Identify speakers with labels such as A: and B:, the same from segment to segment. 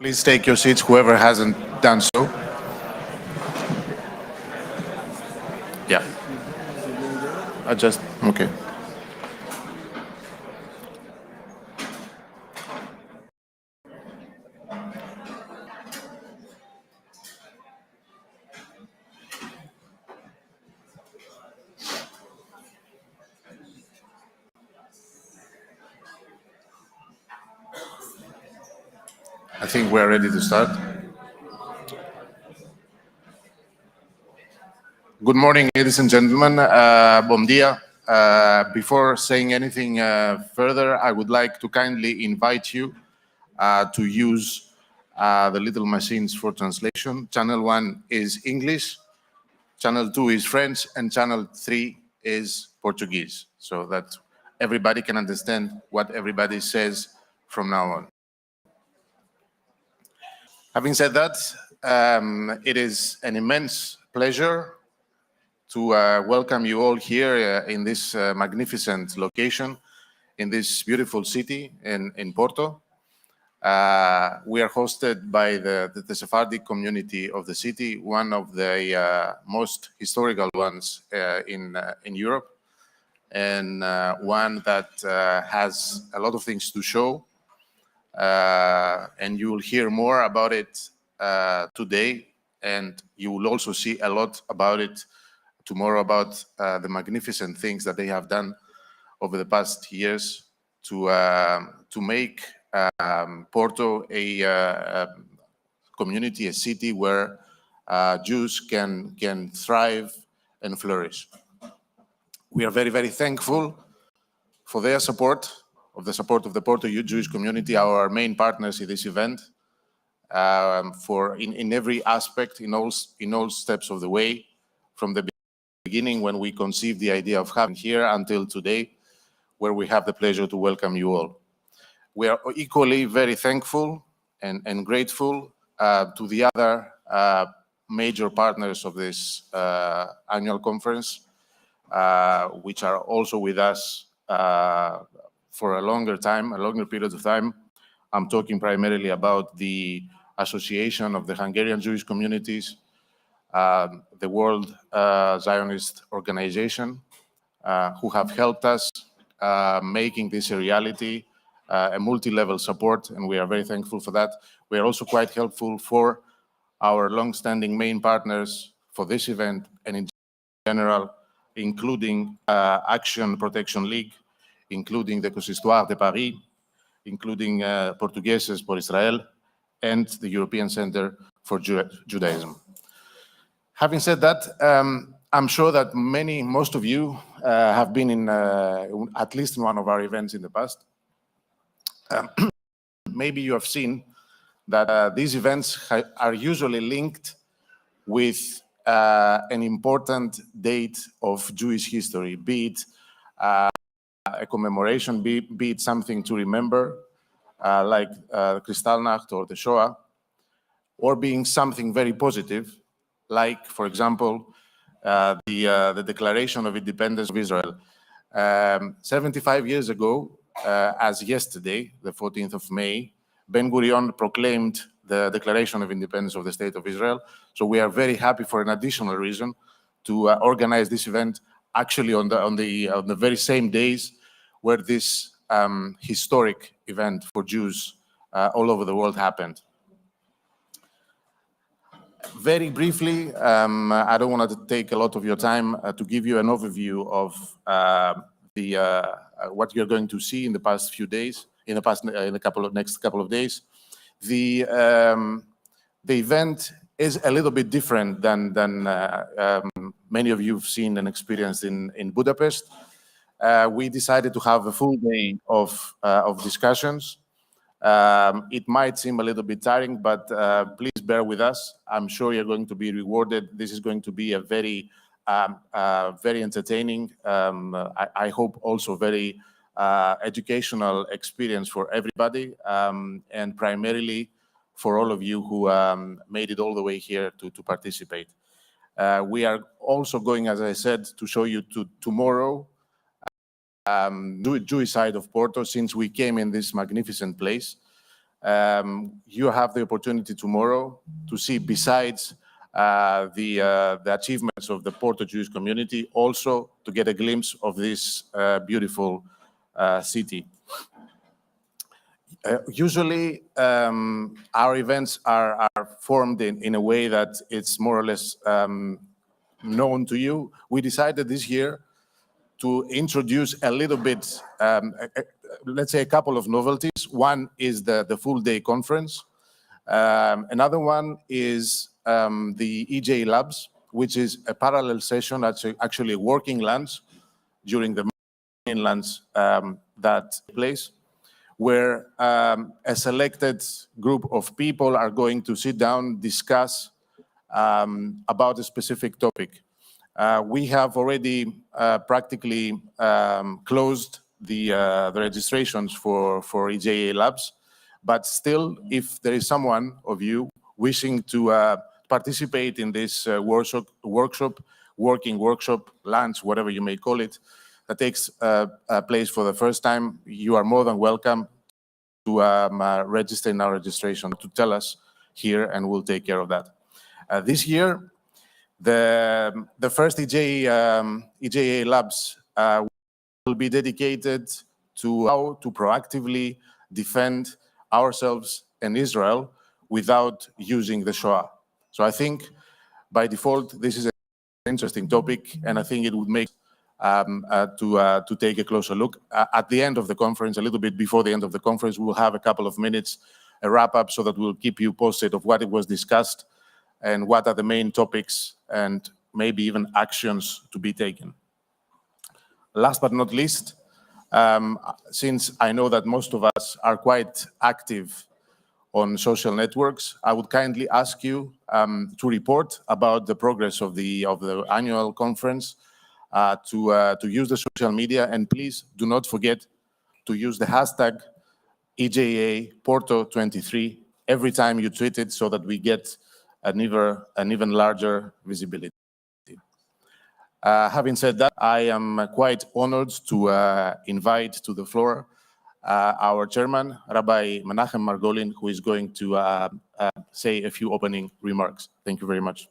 A: Please take your seats, whoever hasn't done so. Yeah. Adjust. Okay. I think we're ready to start. Good morning, ladies and gentlemen. Bom dia. Before saying anything further, I would like to kindly invite you to use the little machines for translation. Channel 1 is English, Channel 2 is French, and Channel 3 is Portuguese, so that everybody can understand what everybody says from now on. Having said that, it is an immense pleasure to welcome you all here in this magnificent location, in this beautiful city in Porto. We are hosted by the Sephardic community of the city, one of the most historical ones in Europe, and one that has a lot of things to show. And you will hear more about it today, and you will also see a lot about it tomorrow, about the magnificent things that they have done over the past years to make Porto a community, a city where Jews can thrive and flourish. We are very, very thankful for their support, of the Porto Jewish community, our main partners in this event, for in every aspect, in all steps of the way, from the beginning when we conceived the idea of having here until today, where we have the pleasure to welcome you all. We are equally very thankful and grateful to the other major partners of this annual conference, which are also with us for a longer period of time. I'm talking primarily about the Association of the Hungarian Jewish Communities, the World Zionist Organization, who have helped us making this a reality, a multi-level support, and we are very thankful for that. We are also quite helpful for our long-standing main partners for this event and in general, including Action Protection League, including the Consistoire de Paris, including Portugueses por Israel, and the European Center for Judaism. Having said that, I'm sure that most of you have been in at least one of our events in the past. Maybe you have seen that these events are usually linked with an important date of Jewish history, be it a commemoration, be it something to remember, like Kristallnacht or the Shoah, or being something very positive, like, for example, the Declaration of Independence of Israel. 75 years ago, as yesterday, the 14th of May, Ben-Gurion proclaimed the Declaration of Independence of the State of Israel. So we are very happy for an additional reason to organize this event actually on the very same days where this historic event for Jews all over the world happened. Very briefly, I don't want to take a lot of your time to give you an overview of what you're going to see in the past few days, in the next couple of days. The event is a little bit different than many of you have seen and experienced in Budapest. We decided to have a full day of discussions. It might seem a little bit tiring, but please bear with us. I'm sure you're going to be rewarded. This is going to be a very entertaining, I hope also very educational experience for everybody, and primarily for all of you who made it all the way here to participate. We are also going, as I said, to show you tomorrow Jewish side of Porto, since we came in this magnificent place. You have the opportunity tomorrow to see, besides the achievements of the Porto Jewish community, also to get a glimpse of this beautiful city. Usually, our events are formed in a way that it's more or less known to you. We decided this year to introduce a little bit, let's say, a couple of novelties. One is the full-day conference. Another one is the EJ Labs, which is a parallel session, actually a working lunch during the main lunch that place, where a selected group of people are going to sit down, discuss about a specific topic. We have already practically closed the registrations for EJA Labs, but still, if there is someone of you wishing to participate in this working workshop, lunch, whatever you may call it, that takes place for the first time, you are more than welcome to register in our registration, to tell us here, and we'll take care of that. This year, the first EJA Labs will be dedicated to how to proactively defend ourselves and Israel without using the Shoah. So I think, by default, this is an interesting topic, and I think it would make to take a closer look. At the end of the conference, a little bit before the end of the conference, we'll have a couple of minutes, a wrap-up, so that we'll keep you posted of what it was discussed and what are the main topics and maybe even actions to be taken. Last but not least, since I know that most of us are quite active on social networks, I would kindly ask you to report about the progress of the annual conference, to use the social media, and please do not forget to use the hashtag EJA Porto 23 every time you tweet it, so that we get an even larger visibility. Having said that, I am quite honored to invite to the floor our chairman, Rabbi Menachem Margolin, who is going to say a few opening remarks. Thank you very much.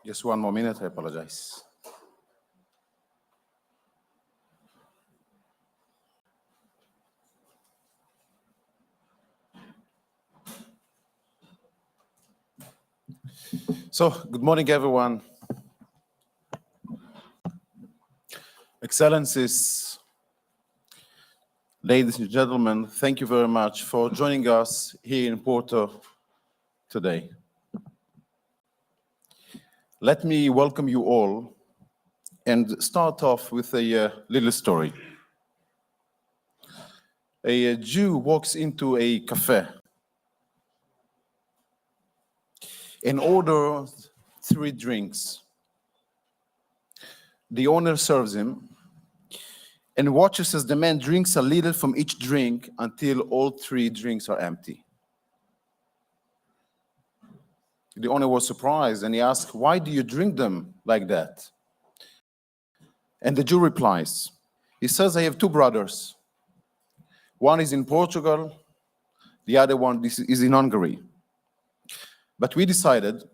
B: Just one more minute, I apologize. So, good morning, everyone. Excellencies, ladies and gentlemen, thank you very much for joining us here in Porto today. Let me welcome you all and start off with a little story. A Jew walks into a cafe and orders 3 drinks. The owner serves him and watches as the man drinks a little from each drink until all 3 drinks are empty. The owner was surprised and he asked, "Why do you drink them like that?" And the Jew replies, he says, "I have 2 brothers. One is in Portugal, the other one is in Hungary. But we decided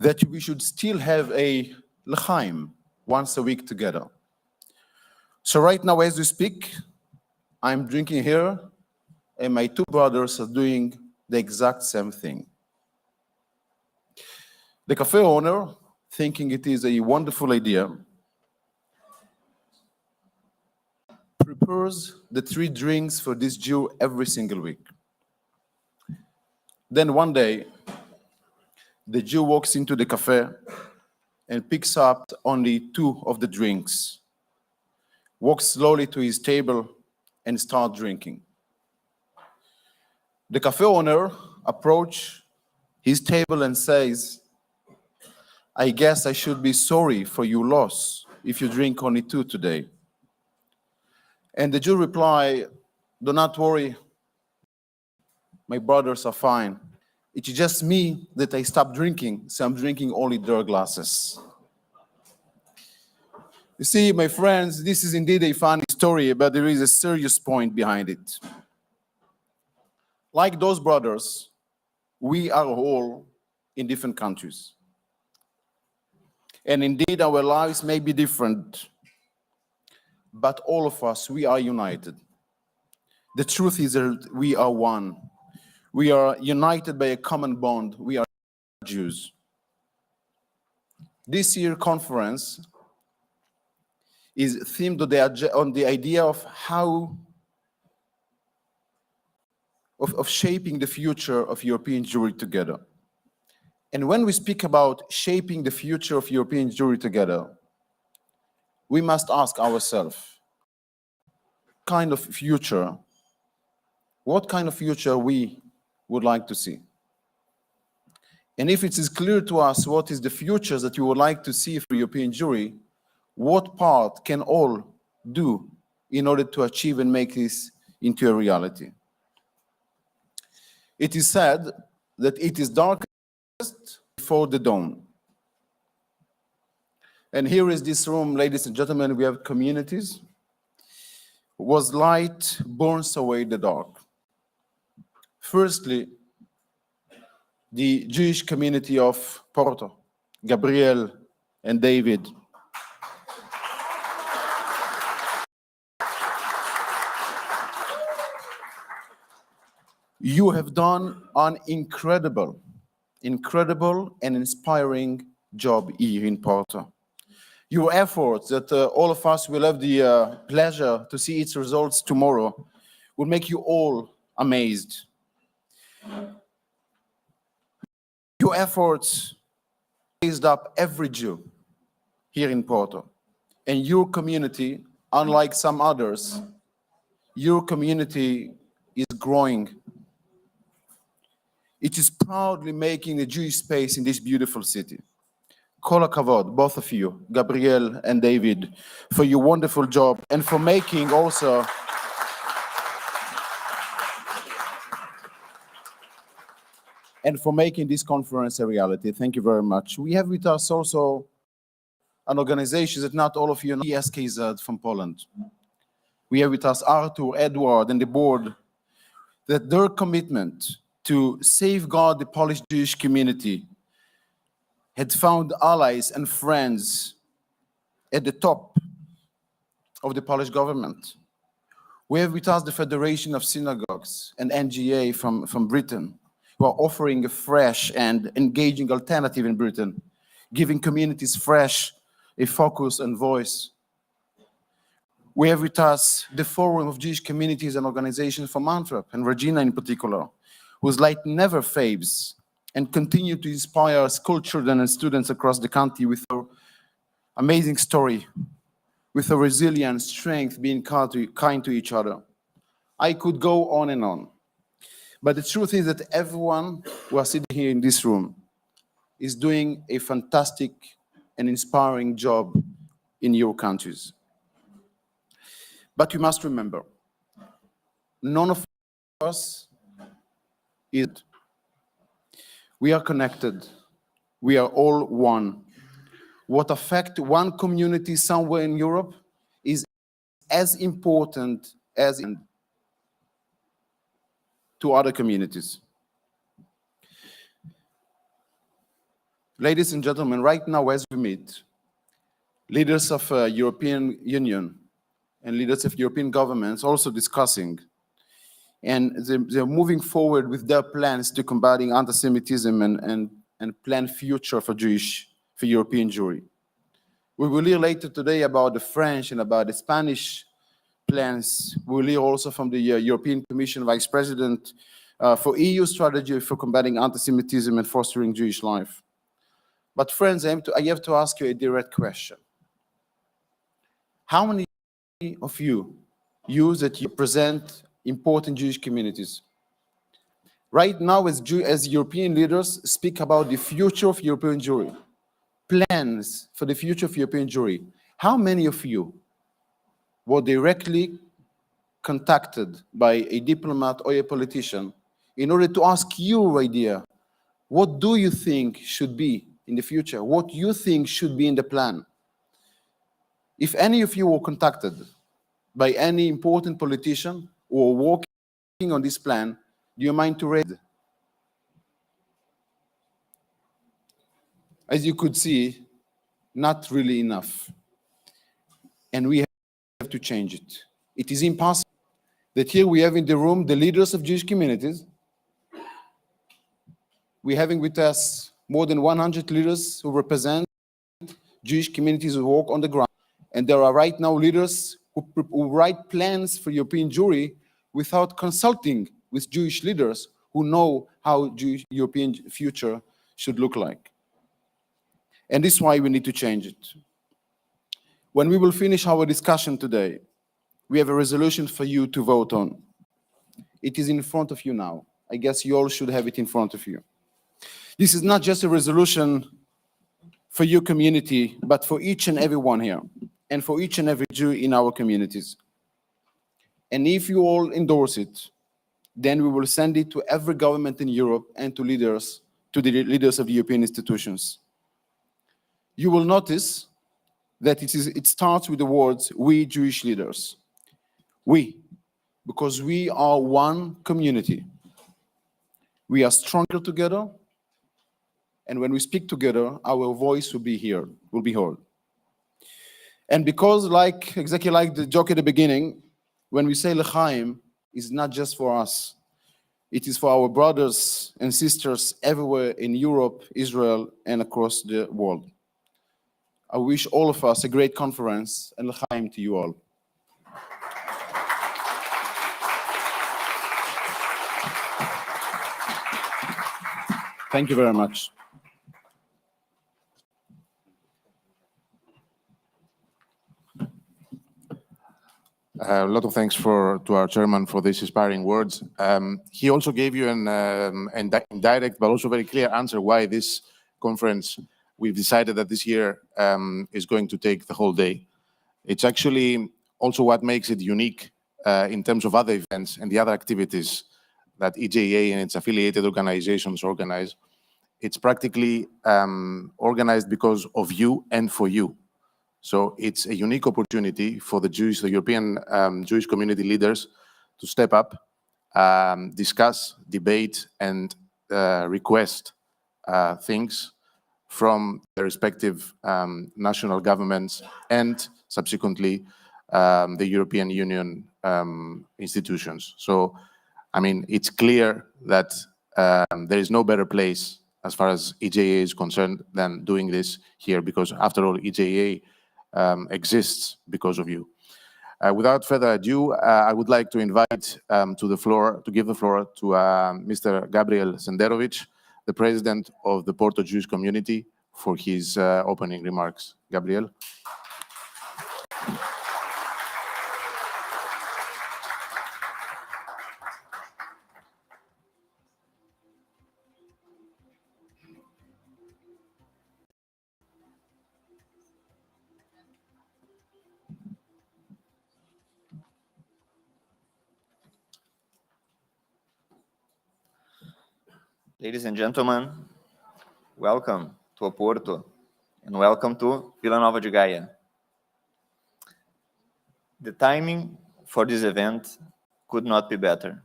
B: that we should still have a l'chaim once a week together. So right now, as we speak, I'm drinking here, and my 2 brothers are doing the exact same thing." The cafe owner, thinking it is a wonderful idea, prepares the 3 drinks for this Jew every single week. Then one day, the Jew walks into the cafe and picks up only 2 of the drinks. walks slowly to his table and starts drinking. The cafe owner approaches his table and says, "I guess I should be sorry for your loss if you drink only 2 today." And the Jew replied, "Do not worry, my brothers are fine. It's just me that I stopped drinking, so I'm drinking only their glasses." You see, my friends, this is indeed a funny story, but there is a serious point behind it. Like those brothers, we are all in different countries. And indeed, our lives may be different, but all of us, we are united. The truth is that we are one. We are united by a common bond. We are Jews. This year's conference is themed on the idea of how of shaping the future of European Jewry together. And when we speak about shaping the future of European Jewry together, we must ask ourselves, what kind of future we would like to see? And if it is clear to us what is the future that you would like to see for European Jewry, what part can all do in order to achieve and make this into a reality? It is said that it is darkest before the dawn. And here is this room, ladies and gentlemen, we have communities. Was light burns away the dark. Firstly, the Jewish community of Porto, Gabriel and David. You have done an incredible and inspiring job here in Porto. Your efforts that all of us will have the pleasure to see its results tomorrow will make you all amazed. Your efforts raised up every Jew here in Porto. And your community, unlike some others, your community is growing. It is proudly making a Jewish space in this beautiful city. Kol hakavod, both of you, Gabriel and David, for your wonderful job and for making also this conference a reality. Thank you very much. We have with us also an organization that not all of you know, ESKZ from Poland. We have with us Arthur, Edward, and the board, that their commitment to safeguard the Polish Jewish community had found allies and friends at the top of the Polish government. We have with us the Federation of Synagogues and NGA from Britain, who are offering a fresh and engaging alternative in Britain, giving communities a focus and voice. We have with us the Forum of Jewish Communities and Organizations from Antwerp, and Regina in particular, whose light never fades and continue to inspire school children and students across the country with her amazing story, with her resilience, strength, being kind to each other. I could go on and on. But the truth is that everyone who are sitting here in this room is doing a fantastic and inspiring job in your countries. But you must remember, none of us is. We are connected. We are all one. What affects one community somewhere in Europe is as important as to other communities. Ladies and gentlemen, right now as we meet, leaders of European Union and leaders of European governments also discussing, and they're moving forward with their plans to combating anti-Semitism and plan future for European Jewry. We will hear later today about the French and about the Spanish plans. We will hear also from the European Commission Vice President for EU strategy for combating anti-Semitism and fostering Jewish life. But friends, I have to ask you a direct question. How many of you that you represent important Jewish communities. Right now, as European leaders speak about the future of European Jewry, plans for the future of European Jewry, how many of you were directly contacted by a diplomat or a politician in order to ask your idea, what do you think should be in the future? What you think should be in the plan? If any of you were contacted by any important politician or working on this plan, do you mind to raise it? As you could see, not really enough. And we have to change it. It is impossible that here we have in the room the leaders of Jewish communities. We're having with us more than 100 leaders who represent Jewish communities who work on the ground. And there are right now leaders who write plans for European Jewry without consulting with Jewish leaders who know how European future should look like. And this is why we need to change it. When we will finish our discussion today, we have a resolution for you to vote on. It is in front of you now. I guess you all should have it in front of you. This is not just a resolution for your community, but for each and every one here, and for each and every Jew in our communities. And if you all endorse it, then we will send it to every government in Europe and to the leaders of the European institutions. You will notice that it starts with the words, we Jewish leaders. We, because we are one community. We are stronger together, and when we speak together, our voice will be heard. And because, exactly like the joke at the beginning, when we say L'chaim, it's not just for us. It is for our brothers and sisters everywhere in Europe, Israel, and across the world. I wish all of us a great conference, and L'chaim to you all. Thank you very much.
A: A lot of thanks to our chairman for these inspiring words. He also gave you an indirect but also very clear answer why this conference, we've decided that this year is going to take the whole day. It's actually also what makes it unique in terms of other events and the other activities that EJA and its affiliated organizations organize. It's practically organized because of you and for you. So it's a unique opportunity for the European Jewish community leaders to step up, discuss, debate, and request things from the respective national governments and subsequently the European Union institutions. So, I mean, it's clear that there is no better place as far as EJA is concerned than doing this here, because after all, EJA exists because of you. Without further ado, I would like to invite give the floor to Mr. Gabriel Senderovic, the president of the Porto Jewish community, for his opening remarks. Gabriel.
C: Ladies and gentlemen, welcome to Porto and welcome to Vila Nova de Gaia. The timing for this event could not be better.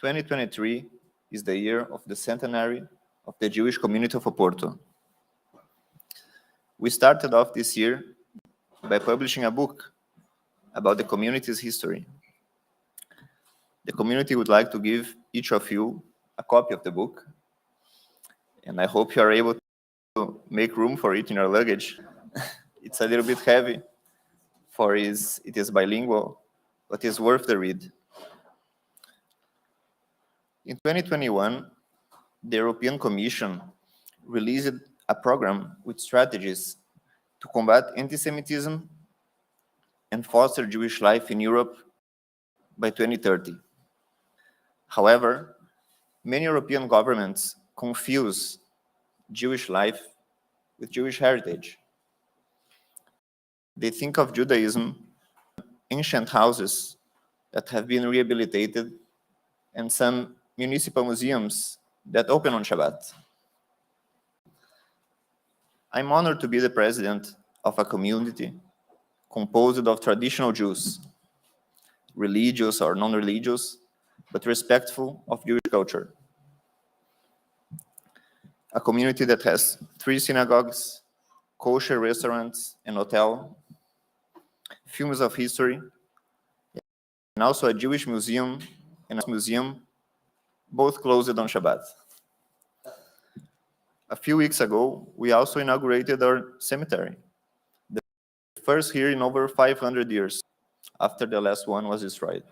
C: 2023 is the year of the centenary of the Jewish community of Porto. We started off this year by publishing a book about the community's history. The community would like to give each of you a copy of the book, and I hope you are able to make room for it in your luggage. It's a little bit heavy, it is bilingual, but it's worth the read. In 2021, the European Commission released a program with strategies to combat anti-Semitism and foster Jewish life in Europe by 2030. However, many European governments confuse Jewish life with Jewish heritage. They think of Judaism as ancient houses that have been rehabilitated and some municipal museums that open on Shabbat. I'm honored to be the president of a community composed of traditional Jews, religious or non-religious, but respectful of Jewish culture. A community that has 3 synagogues, kosher restaurants and hotel, films of history, and also a Jewish museum and a museum, both closed on Shabbat. A few weeks ago, we also inaugurated our cemetery, the first here in over 500 years, after the last one was destroyed.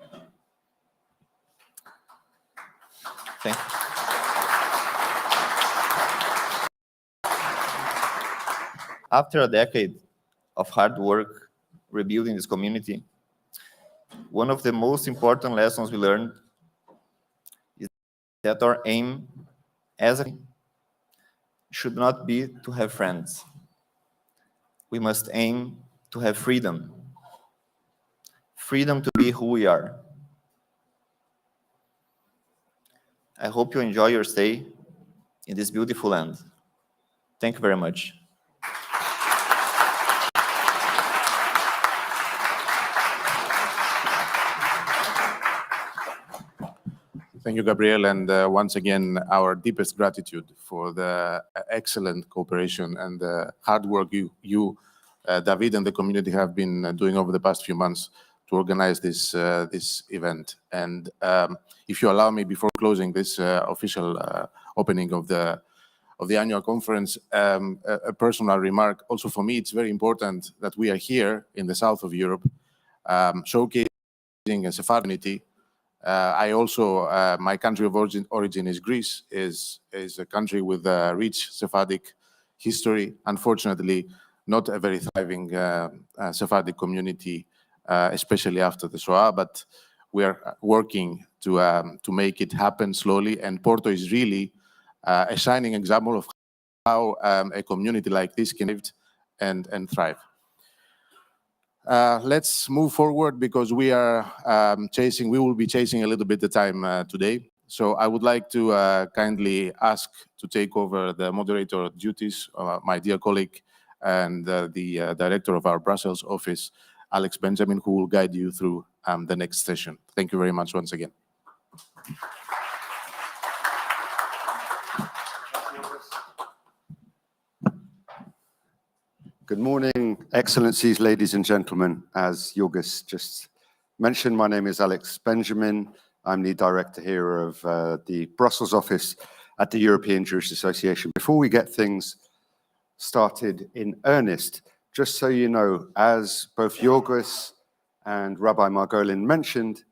C: Thank you. After a decade of hard work rebuilding this community, one of the most important lessons we learned is that our aim as a should not be to have friends. We must aim to have freedom. Freedom to be who we are. I hope you enjoy your stay in this beautiful land. Thank you very much.
A: Thank you, Gabriel, and once again, our deepest gratitude for the excellent cooperation and the hard work you, David, and the community have been doing over the past few months to organize this event. And if you allow me, before closing this official opening of the annual conference, a personal remark. Also, for me, it's very important that we are here in the south of Europe, showcasing a Sephardi unity. I also, my country of origin is Greece, is a country with a rich Sephardic history. Unfortunately, not a very thriving Sephardic community, especially after the Shoah, but we are working to make it happen slowly. And Porto is really a shining example of how a community like this can live and thrive. Let's move forward because we are we will be chasing a little bit the time today. So I would like to kindly ask to take over the moderator duties, my dear colleague and the director of our Brussels office, Alex Benjamin, who will guide you through the next session. Thank you very much once again.
D: Good morning, Excellencies, ladies and gentlemen. As Yorgos just mentioned, my name is Alex Benjamin. I'm the director here of the Brussels office at the European Jewish Association. Before we get things started in earnest, just so you know, as both Yorgos and Rabbi Margolin mentioned,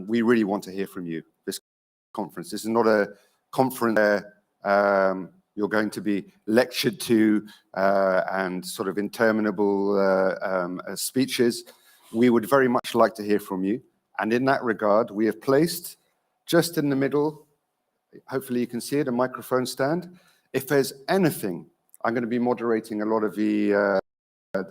D: we really want to hear from you. This conference, this is not a conference where you're going to be lectured to and sort of interminable speeches. We would very much like to hear from you. And in that regard, we have placed just in the middle, hopefully you can see it, a microphone stand. If there's anything, I'm going to be moderating a lot of the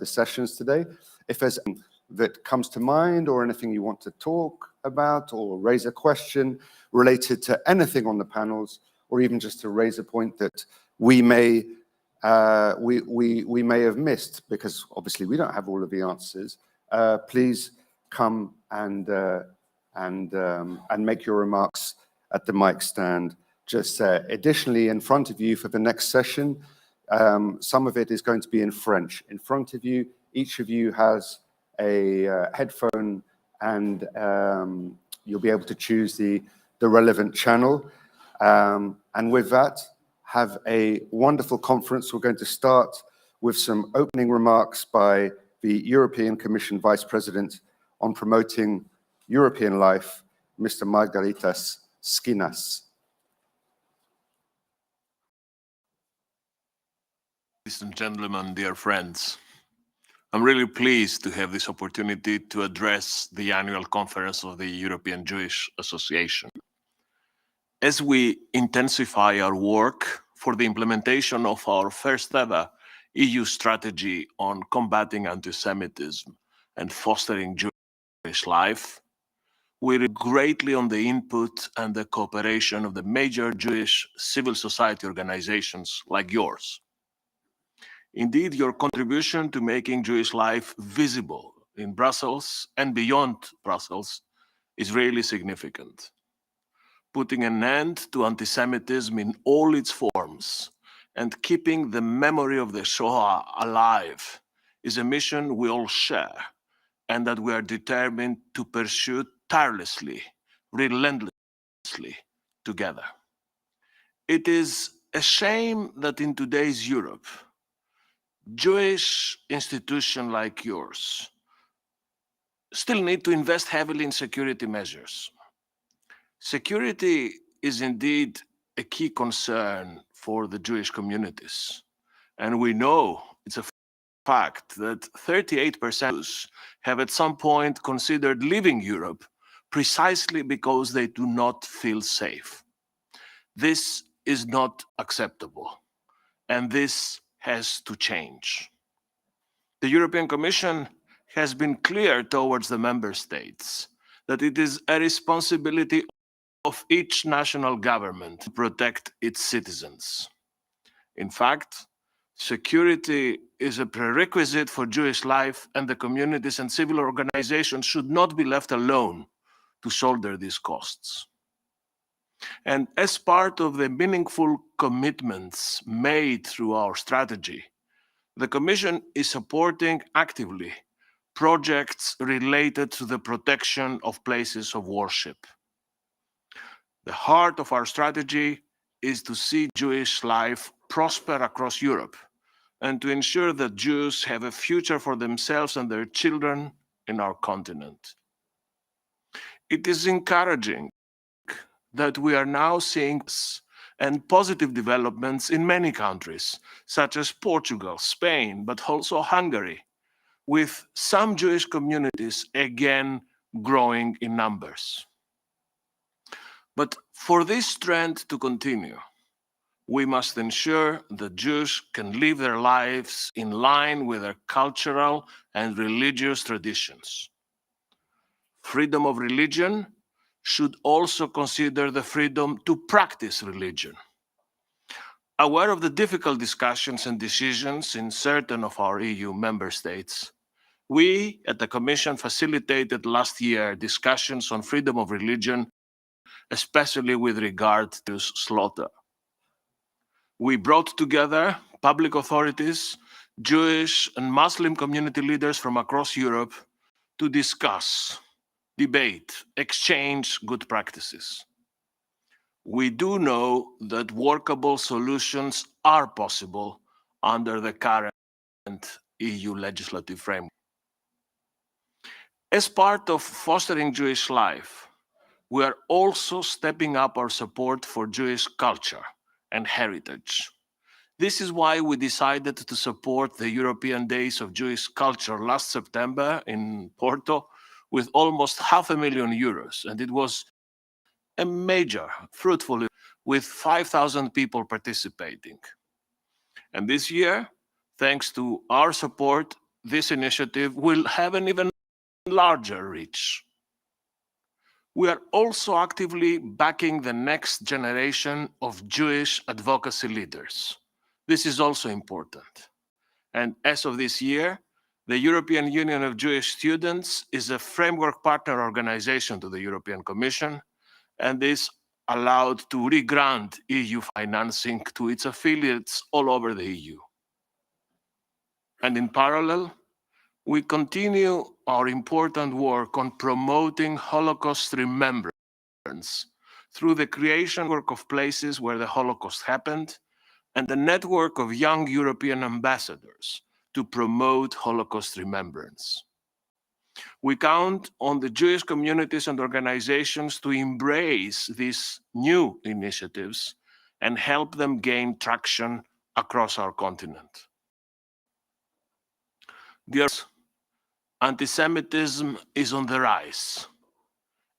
D: sessions today. If there's anything that comes to mind or anything you want to talk about or raise a question related to anything on the panels, or even just to raise a point that we may have missed, because obviously we don't have all of the answers. Please come and make your remarks at the mic stand just there. Additionally, in front of you for the next session, some of it is going to be in French. In front of you, each of you has a headphone, and you'll be able to choose the relevant channel. And with that, have a wonderful conference. We're going to start with some opening remarks by the European Commission Vice President on Promoting European Life, Mr. Margaritas Skinas.
E: Ladies and gentlemen, dear friends, I'm really pleased to have this opportunity to address the annual conference of the European Jewish Association. As we intensify our work for the implementation of our first ever EU strategy on combating anti-Semitism and fostering Jewish life, we rely greatly on the input and the cooperation of the major Jewish civil society organizations like yours. Indeed, your contribution to making Jewish life visible in Brussels and beyond Brussels is really significant. Putting an end to anti-Semitism in all its forms and keeping the memory of the Shoah alive is a mission we all share and that we are determined to pursue tirelessly, relentlessly together. It is a shame that in today's Europe, Jewish institutions like yours still need to invest heavily in security measures. Security is indeed a key concern for the Jewish communities. And we know it's a fact that 38% have at some point considered leaving Europe precisely because they do not feel safe. This is not acceptable, and this has to change. The European Commission has been clear towards the member states that it is a responsibility of each national government to protect its citizens. In fact, security is a prerequisite for Jewish life, and the communities and civil organizations should not be left alone to shoulder these costs. And as part of the meaningful commitments made through our strategy, the Commission is supporting actively projects related to the protection of places of worship. The heart of our strategy is to see Jewish life prosper across Europe and to ensure that Jews have a future for themselves and their children in our continent. It is encouraging that we are now seeing and positive developments in many countries, such as Portugal, Spain, but also Hungary, with some Jewish communities again growing in numbers. But for this trend to continue, we must ensure that Jews can live their lives in line with their cultural and religious traditions. Freedom of religion should also consider the freedom to practice religion. Aware of the difficult discussions and decisions in certain of our EU member states, we at the Commission facilitated last year discussions on freedom of religion, especially with regard to slaughter. We brought together public authorities, Jewish and Muslim community leaders from across Europe to discuss, debate, exchange good practices. We do know that workable solutions are possible under the current EU legislative framework. As part of fostering Jewish life, we are also stepping up our support for Jewish culture and heritage. This is why we decided to support the European Days of Jewish Culture last September in Porto with almost €500,000, and it was a major, fruitful, with 5,000 people participating. And this year, thanks to our support, this initiative will have an even larger reach. We are also actively backing the next generation of Jewish advocacy leaders. This is also important. And as of this year, the European Union of Jewish Students is a framework partner organization to the European Commission, and is allowed to re-grant EU financing to its affiliates all over the EU. And in parallel, we continue our important work on promoting Holocaust remembrance through the creation of places where the Holocaust happened and the network of young European ambassadors to promote Holocaust remembrance. We count on the Jewish communities and organizations to embrace these new initiatives and help them gain traction across our continent. Dear, anti-Semitism is on the rise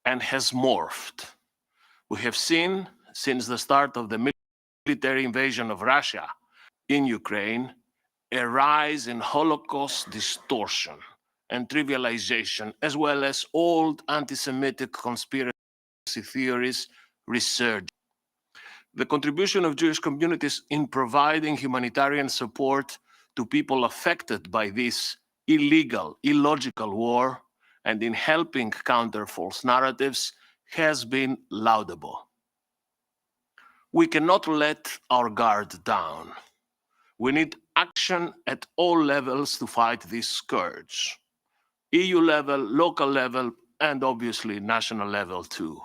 E: and has morphed. We have seen since the start of the military invasion of Russia in Ukraine a rise in Holocaust distortion and trivialization, as well as old anti-Semitic conspiracy theories resurging. The contribution of Jewish communities in providing humanitarian support to people affected by this illegal, illogical war and in helping counter false narratives has been laudable. We cannot let our guard down. We need action at all levels to fight this scourge. EU level, local level, and obviously national level too.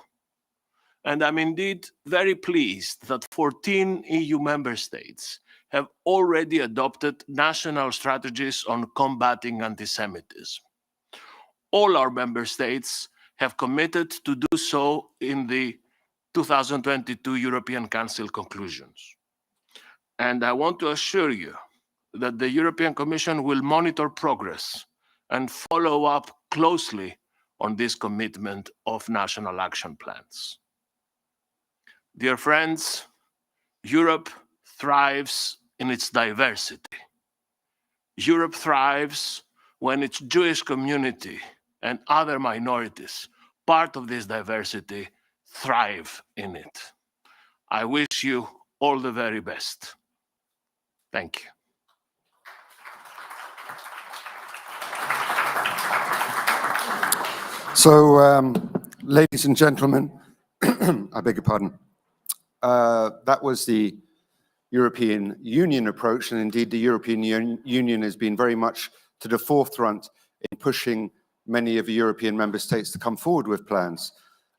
E: And I'm indeed very pleased that 14 EU member states have already adopted national strategies on combating anti-Semitism. All our member states have committed to do so in the 2022 European Council conclusions. And I want to assure you that the European Commission will monitor progress and follow up closely on this commitment of national action plans. Dear friends, Europe thrives in its diversity. Europe thrives when its Jewish community and other minorities, part of this diversity, thrive in it. I wish you all the very best. Thank you.
D: So, ladies and gentlemen, I beg your pardon. That was the European Union approach, and indeed the European Union has been very much to the forefront in pushing many of the European member states to come forward with plans.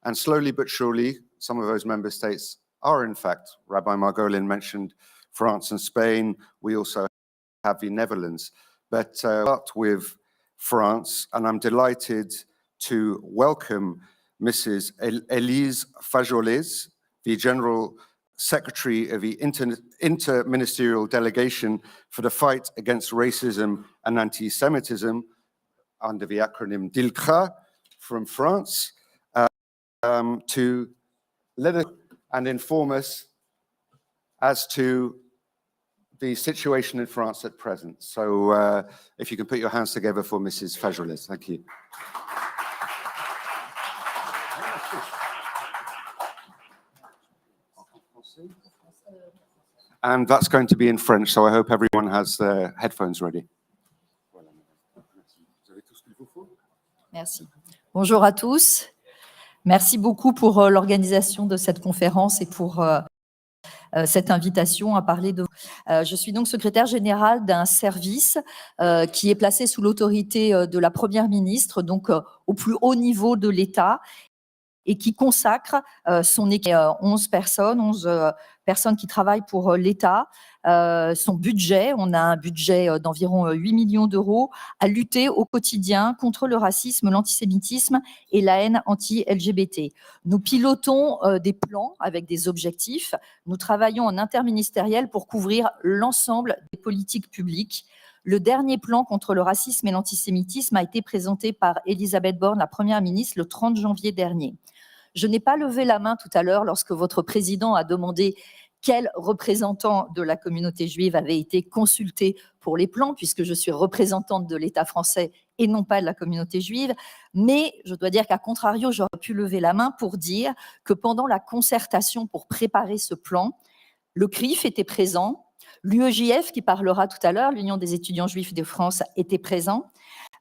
D: And slowly but surely, some of those member states are in fact, Rabbi Margolin mentioned France and Spain, we also have the Netherlands. But start with France, and I'm delighted to welcome Mrs. Elise Fajolais, the General Secretary of the Interministerial Delegation for the Fight Against Racism and Anti-Semitism, under the acronym DILCRA, from France, to let us and inform us as to the situation in France at present. So if you can put your hands together for Mrs. Fajolais. Thank you. And that's going to be in French, so I hope everyone has their headphones ready.
F: Merci. Bonjour à tous. Merci beaucoup pour l'organisation de cette conférence et pour cette invitation à parler de... Je suis donc secrétaire générale d'un service qui est placé sous l'autorité de la Première ministre, donc au plus haut niveau de l'État, et qui consacre son équipe, 11 personnes qui travaillent pour l'État, son budget, on a un budget d'environ 8 millions d'euros, à lutter au quotidien contre le racisme, l'antisémitisme et la haine anti-LGBT. Nous pilotons des plans avec des objectifs, nous travaillons en interministériel pour couvrir l'ensemble des politiques publiques. Le dernier plan contre le racisme et l'antisémitisme a été présenté par Elisabeth Borne, la Première ministre, le 30 janvier dernier. Je n'ai pas levé la main tout à l'heure lorsque votre président a demandé quels représentants de la communauté juive avaient été consultés pour les plans, puisque je suis représentante de l'État français et non pas de la communauté juive. Mais je dois dire qu'à contrario, j'aurais pu lever la main pour dire que pendant la concertation pour préparer ce plan, le CRIF était présent, l'UEJF, qui parlera tout à l'heure, l'Union des étudiants juifs de France, était présent,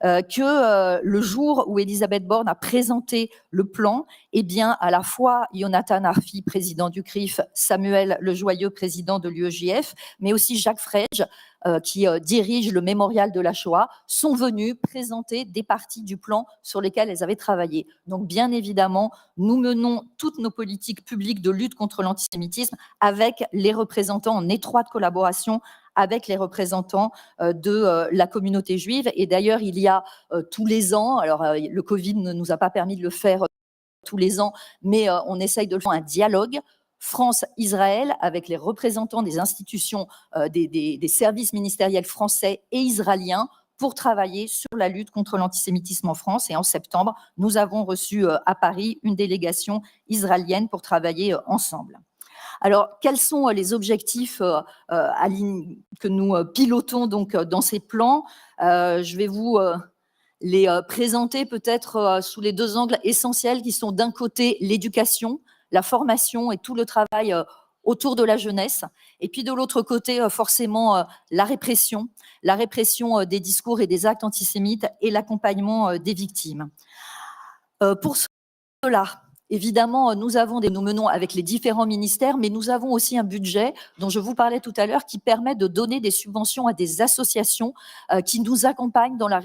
F: que le jour où Elisabeth Borne a présenté le plan, eh bien, à la fois Jonathan Arfi, président du CRIF, Samuel Lejoyeux, président de l'UEJF, mais aussi Jacques Frege, qui dirige le mémorial de la Shoah, sont venus présenter des parties du plan sur lesquelles elles avaient travaillé. Donc, bien évidemment, nous menons toutes nos politiques publiques de lutte contre l'antisémitisme avec les représentants en étroite collaboration avec les représentants de la communauté juive. Et d'ailleurs, il y a tous les ans, alors le Covid ne nous a pas permis de le faire tous les ans, mais on essaye de faire un dialogue France-Israël avec les représentants des institutions, des services ministériels français et israéliens pour travailler sur la lutte contre l'antisémitisme en France. Et en septembre, nous avons reçu à Paris une délégation israélienne pour travailler ensemble. Alors, quels sont les objectifs que nous pilotons donc dans ces plans? Je vais vous les présenter peut-être sous les deux angles essentiels qui sont d'un côté l'éducation, la formation et tout le travail autour de la jeunesse, et puis de l'autre côté forcément la répression des discours et des actes antisémites et l'accompagnement des victimes. Pour cela, évidemment, nous menons avec les différents ministères, mais nous avons aussi un budget dont je vous parlais tout à l'heure qui permet de donner des subventions à des associations qui nous accompagnent dans la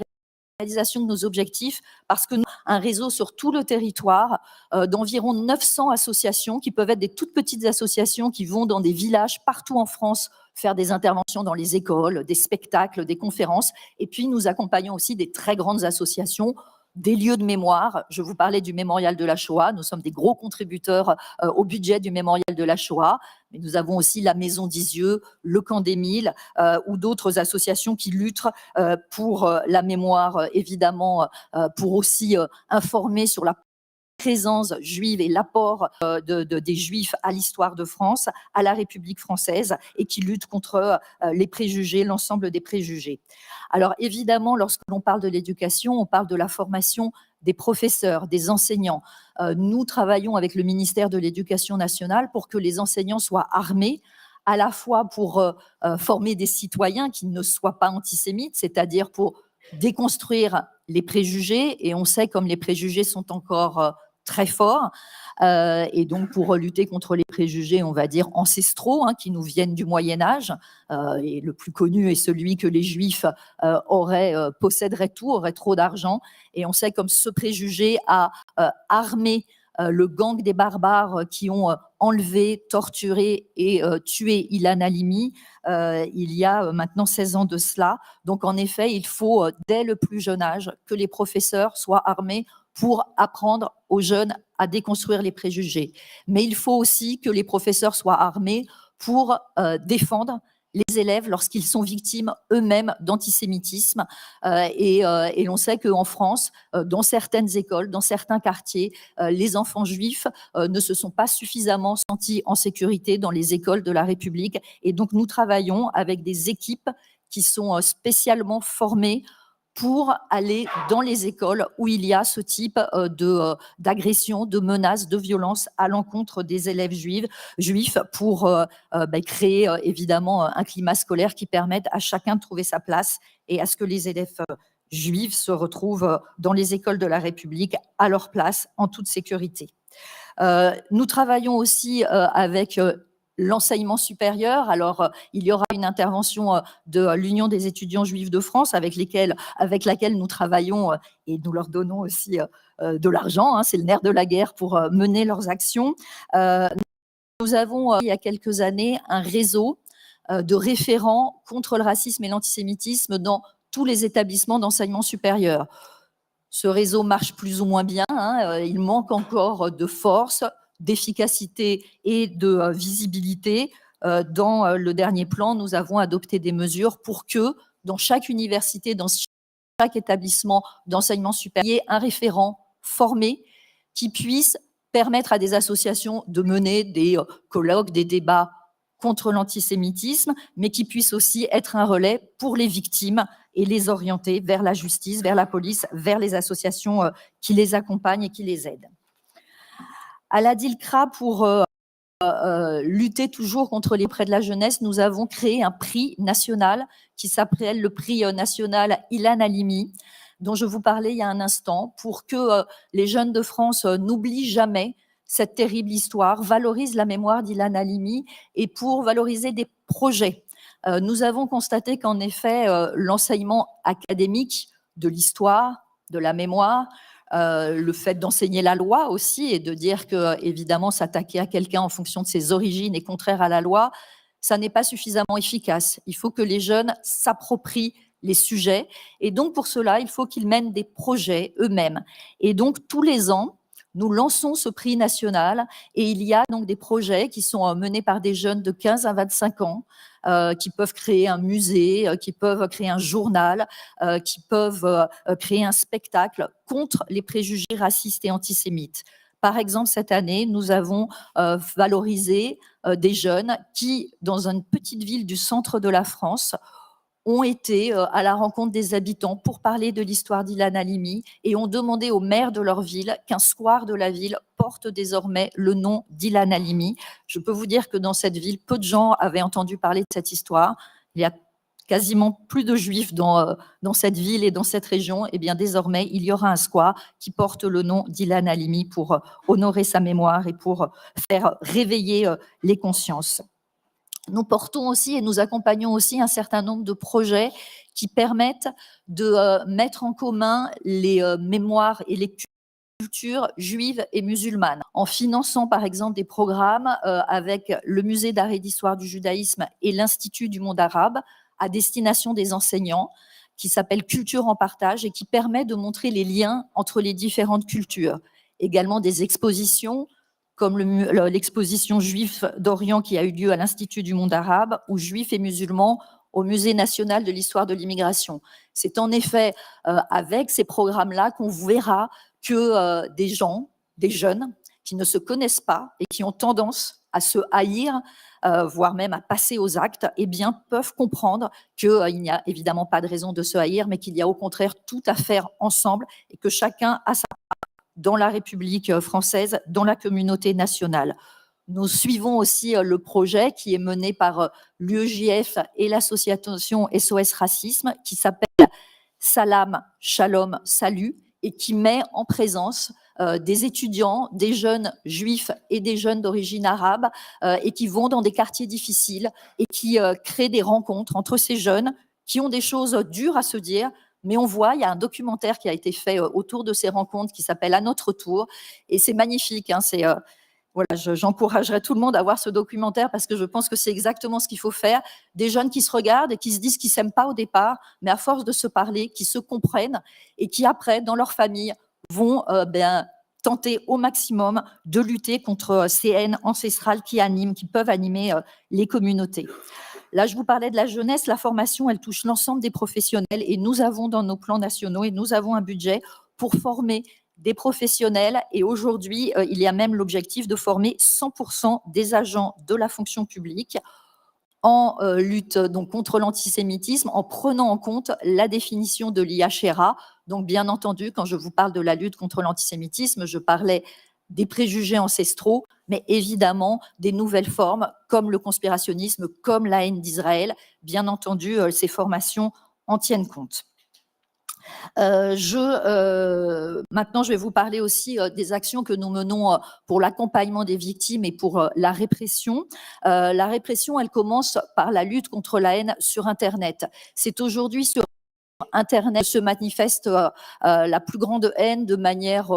F: réalisation de nos objectifs, parce que nous avons un réseau sur tout le territoire d'environ 900 associations qui peuvent être des toutes petites associations qui vont dans des villages partout en France faire des interventions dans les écoles, des spectacles, des conférences. Et puis, nous accompagnons aussi des très grandes associations, des lieux de mémoire. Je vous parlais du mémorial de la Shoah. Nous sommes des gros contributeurs au budget du mémorial de la Shoah. Mais nous avons aussi la Maison d'Isieux, le Camp des Milles ou d'autres associations qui luttent pour la mémoire, évidemment, pour aussi informer sur la présence juive et l'apport des Juifs à l'histoire de France, à la République française, et qui luttent contre les préjugés, l'ensemble des préjugés. Alors évidemment, lorsque l'on parle de l'éducation, on parle de la formation des professeurs, des enseignants. Nous travaillons avec le ministère de l'Éducation nationale pour que les enseignants soient armés à la fois pour former des citoyens qui ne soient pas antisémites, c'est-à-dire pour déconstruire les préjugés, et on sait comme les préjugés sont encore très forts, et donc pour lutter contre les préjugés, on va dire ancestraux, qui nous viennent du Moyen-Âge, et le plus connu est celui que les Juifs posséderaient tout, auraient trop d'argent, et on sait comme ce préjugé a armé le gang des barbares qui ont enlevé, torturé et tué Ilan Halimi il y a maintenant 16 ans de cela. Donc en effet, il faut dès le plus jeune âge que les professeurs soient armés pour apprendre aux jeunes à déconstruire les préjugés. Mais il faut aussi que les professeurs soient armés pour défendre les élèves lorsqu'ils sont victimes eux-mêmes d'antisémitisme. Et l'on sait qu'en France, dans certaines écoles, dans certains quartiers, les enfants juifs ne se sont pas suffisamment sentis en sécurité dans les écoles de la République. Et donc, nous travaillons avec des équipes qui sont spécialement formées pour aller dans les écoles où il y a ce type d'agression, de menaces, de violence à l'encontre des élèves juifs pour créer évidemment un climat scolaire qui permette à chacun de trouver sa place et à ce que les élèves juifs se retrouvent dans les écoles de la République à leur place en toute sécurité. Nous travaillons aussi avec l'enseignement supérieur. Alors, il y aura une intervention de l'Union des étudiants juifs de France avec laquelle nous travaillons et nous leur donnons aussi de l'argent. C'est le nerf de la guerre pour mener leurs actions. Nous avons, il y a quelques années, un réseau de référents contre le racisme et l'antisémitisme dans tous les établissements d'enseignement supérieur. Ce réseau marche plus ou moins bien. Il manque encore de force, d'efficacité et de visibilité. Dans le dernier plan, nous avons adopté des mesures pour que dans chaque université, dans chaque établissement d'enseignement supérieur, il y ait un référent formé qui puisse permettre à des associations de mener des colloques, des débats contre l'antisémitisme, mais qui puisse aussi être un relais pour les victimes et les orienter vers la justice, vers la police, vers les associations qui les accompagnent et qui les aident. À la DILCRA, pour lutter toujours contre les prêts de la jeunesse, nous avons créé un prix national qui s'appelle le prix national Ilan Halimi, dont je vous parlais il y a un instant, pour que les jeunes de France n'oublient jamais cette terrible histoire, valorisent la mémoire d'Ilan Halimi et pour valoriser des projets. Nous avons constaté qu'en effet, l'enseignement académique de l'histoire, de la mémoire, le fait d'enseigner la loi aussi et de dire que, évidemment, s'attaquer à quelqu'un en fonction de ses origines est contraire à la loi, ça n'est pas suffisamment efficace. Il faut que les jeunes s'approprient les sujets et donc pour cela, il faut qu'ils mènent des projets eux-mêmes. Et donc tous les ans, nous lançons ce prix national et il y a donc des projets qui sont menés par des jeunes de 15 à 25 ans qui peuvent créer un musée, qui peuvent créer un journal, qui peuvent créer un spectacle contre les préjugés racistes et antisémites. Par exemple, cette année, nous avons valorisé des jeunes qui, dans une petite ville du centre de la France, ont été à la rencontre des habitants pour parler de l'histoire d'Ilan Halimi et ont demandé au maire de leur ville qu'un square de la ville porte désormais le nom d'Ilan Halimi. Je peux vous dire que dans cette ville, peu de gens avaient entendu parler de cette histoire. Il y a quasiment plus de juifs dans cette ville et dans cette région. Et bien désormais, il y aura un square qui porte le nom d'Ilan Halimi pour honorer sa mémoire et pour faire réveiller les consciences. Nous portons aussi et nous accompagnons aussi un certain nombre de projets qui permettent de mettre en commun les mémoires et les cultures juives et musulmanes, en finançant par exemple des programmes avec le Musée d'art et d'histoire du judaïsme et l'Institut du monde arabe à destination des enseignants, qui s'appelle Culture en partage et qui permet de montrer les liens entre les différentes cultures. Également des expositions, comme l'exposition Juifs d'Orient qui a eu lieu à l'Institut du monde arabe, ou Juifs et musulmans au Musée national de l'histoire de l'immigration. C'est en effet avec ces programmes-là qu'on verra que des gens, des jeunes, qui ne se connaissent pas et qui ont tendance à se haïr, voire même à passer aux actes, eh bien, peuvent comprendre qu'il n'y a évidemment pas de raison de se haïr, mais qu'il y a au contraire tout à faire ensemble et que chacun a sa dans la République française, dans la communauté nationale. Nous suivons aussi le projet qui est mené par l'UEJF et l'association SOS Racisme, qui s'appelle Salam, Shalom, Salut, et qui met en présence des étudiants, des jeunes juifs et des jeunes d'origine arabe, et qui vont dans des quartiers difficiles et qui créent des rencontres entre ces jeunes qui ont des choses dures à se dire, mais on voit, il y a un documentaire qui a été fait autour de ces rencontres qui s'appelle « À notre tour » et c'est magnifique. Hein, voilà, j'encouragerais tout le monde à voir ce documentaire parce que je pense que c'est exactement ce qu'il faut faire. Des jeunes qui se regardent et qui se disent qu'ils ne s'aiment pas au départ, mais à force de se parler, qui se comprennent et qui après, dans leur famille, vont tenter au maximum de lutter contre ces haines ancestrales qui peuvent animer les communautés. Là, je vous parlais de la jeunesse, la formation, elle touche l'ensemble des professionnels et nous avons dans nos plans nationaux et nous avons un budget pour former des professionnels et aujourd'hui, il y a même l'objectif de former 100% des agents de la fonction publique en lutte donc, contre l'antisémitisme en prenant en compte la définition de l'IHRA. Donc, bien entendu, quand je vous parle de la lutte contre l'antisémitisme, je parlais des préjugés ancestraux, mais évidemment des nouvelles formes comme le conspirationnisme, comme la haine d'Israël. Bien entendu, ces formations en tiennent compte. Maintenant, je vais vous parler aussi des actions que nous menons pour l'accompagnement des victimes et pour la répression. La répression, elle commence par la lutte contre la haine sur Internet. C'est aujourd'hui sur Internet que se manifeste la plus grande haine de manière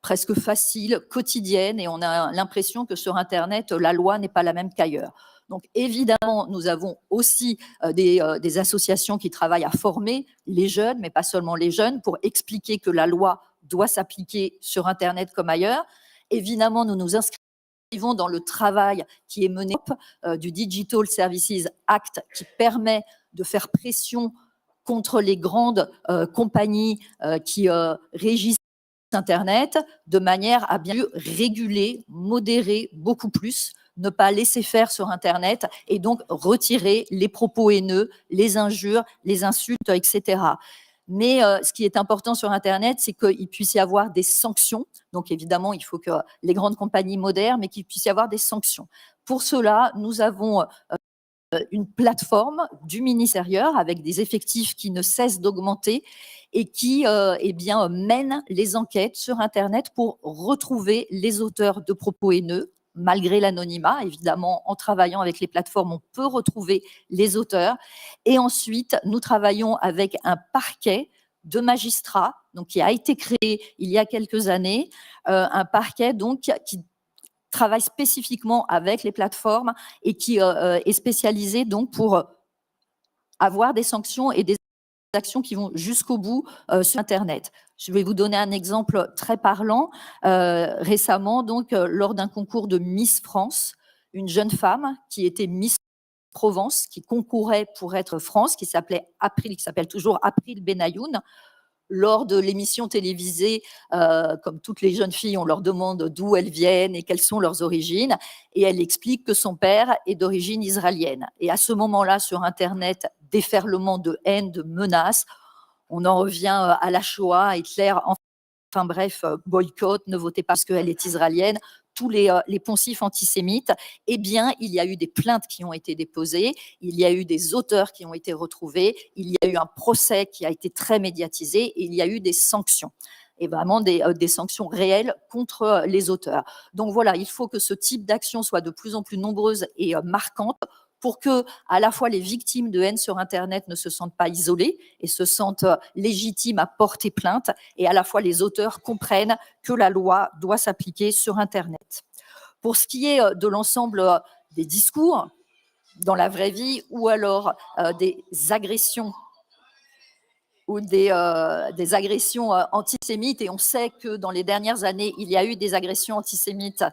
F: presque facile, quotidienne, et on a l'impression que sur Internet, la loi n'est pas la même qu'ailleurs. Donc évidemment, nous avons aussi des associations qui travaillent à former les jeunes, mais pas seulement les jeunes, pour expliquer que la loi doit s'appliquer sur Internet comme ailleurs. Évidemment, nous nous inscrivons dans le travail qui est mené du Digital Services Act, qui permet de faire pression contre les grandes compagnies qui régissent Internet, de manière à bien réguler, modérer beaucoup plus, ne pas laisser faire sur Internet et donc retirer les propos haineux, les injures, les insultes, etc. Mais ce qui est important sur Internet, c'est qu'il puisse y avoir des sanctions. Donc évidemment, il faut que les grandes compagnies modèrent, mais qu'il puisse y avoir des sanctions. Pour cela, nous avons une plateforme du ministère avec des effectifs qui ne cessent d'augmenter et qui mène les enquêtes sur Internet pour retrouver les auteurs de propos haineux, malgré l'anonymat. Évidemment, en travaillant avec les plateformes, on peut retrouver les auteurs. Et ensuite, nous travaillons avec un parquet de magistrats donc, qui a été créé il y a quelques années, un parquet donc, qui travaille spécifiquement avec les plateformes et qui est spécialisé donc, pour avoir des sanctions et des actions qui vont jusqu'au bout sur Internet. Je vais vous donner un exemple très parlant. Récemment, donc, lors d'un concours de Miss France, une jeune femme qui était Miss Provence, qui concourait pour être France, qui s'appelle toujours April Benayoun, lors de l'émission télévisée, comme toutes les jeunes filles, on leur demande d'où elles viennent et quelles sont leurs origines. Et elle explique que son père est d'origine israélienne. Et à ce moment-là, sur Internet, déferlement de haine, de menaces. On en revient à la Shoah, à Hitler. Enfin bref, boycott, ne votez pas parce qu'elle est israélienne. Tous les poncifs antisémites, eh bien, il y a eu des plaintes qui ont été déposées, il y a eu des auteurs qui ont été retrouvés, il y a eu un procès qui a été très médiatisé et il y a eu des sanctions. Et vraiment des sanctions réelles contre les auteurs. Donc voilà, il faut que ce type d'action soit de plus en plus nombreuse et marquante pour que, à la fois, les victimes de haine sur Internet ne se sentent pas isolées et se sentent légitimes à porter plainte, et à la fois les auteurs comprennent que la loi doit s'appliquer sur Internet. Pour ce qui est de l'ensemble des discours dans la vraie vie, ou alors des agressions ou des agressions antisémites, et on sait que dans les dernières années, il y a eu des agressions antisémites.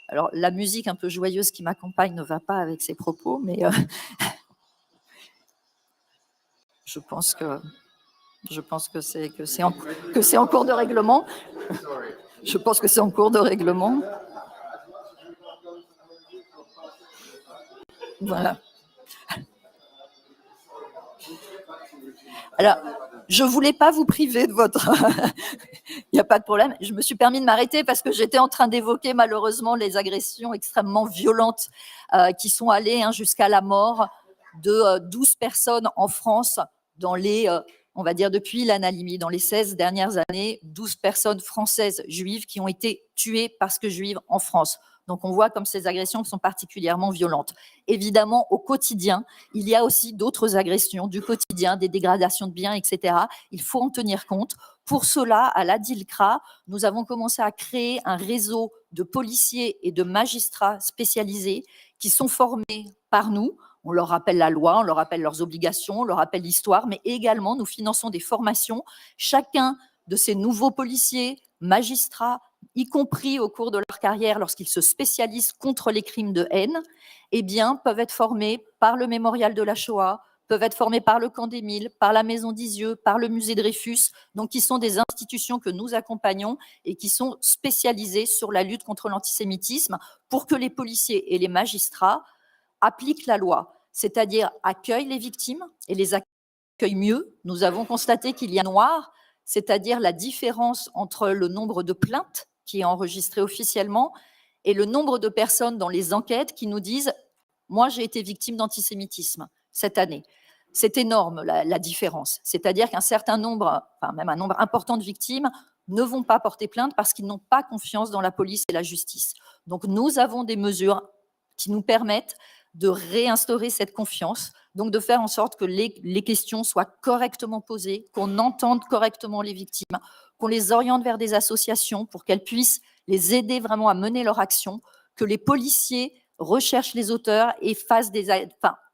F: Alors, la musique un peu joyeuse qui m'accompagne ne va pas avec ces propos, mais je pense que c'est en cours de règlement. Je pense que c'est en cours de règlement. Voilà. Alors, je ne voulais pas vous priver de votre... Il n'y a pas de problème. Je me suis permis de m'arrêter parce que j'étais en train d'évoquer malheureusement les agressions extrêmement violentes qui sont allées jusqu'à la mort de 12 personnes en France dans les, on va dire depuis l'analyse, dans les 16 dernières années, 12 personnes françaises juives qui ont été tuées parce que juives en France. Donc, on voit comme ces agressions sont particulièrement violentes. Évidemment, au quotidien, il y a aussi d'autres agressions du quotidien, des dégradations de biens, etc. Il faut en tenir compte. Pour cela, à la DILCRA, nous avons commencé à créer un réseau de policiers et de magistrats spécialisés qui sont formés par nous. On leur rappelle la loi, on leur rappelle leurs obligations, on leur rappelle l'histoire, mais également, nous finançons des formations. Chacun de ces nouveaux policiers, magistrats, y compris au cours de leur carrière, lorsqu'ils se spécialisent contre les crimes de haine, eh bien, peuvent être formés par le Mémorial de la Shoah, peuvent être formés par le Camp d'Émile, par la Maison d'Isieux, par le Musée Dreyfus, donc qui sont des institutions que nous accompagnons et qui sont spécialisées sur la lutte contre l'antisémitisme pour que les policiers et les magistrats appliquent la loi, c'est-à-dire accueillent les victimes et les accueillent mieux. Nous avons constaté qu'il y a noir, c'est-à-dire la différence entre le nombre de plaintes qui est enregistré officiellement et le nombre de personnes dans les enquêtes qui nous disent « moi, j'ai été victime d'antisémitisme cette année ». C'est énorme, la différence. C'est-à-dire qu'un certain nombre, enfin même un nombre important de victimes ne vont pas porter plainte parce qu'ils n'ont pas confiance dans la police et la justice. Donc, nous avons des mesures qui nous permettent de réinstaurer cette confiance, donc de faire en sorte que les questions soient correctement posées, qu'on entende correctement les victimes, qu'on les oriente vers des associations pour qu'elles puissent les aider vraiment à mener leur action, que les policiers recherchent les auteurs et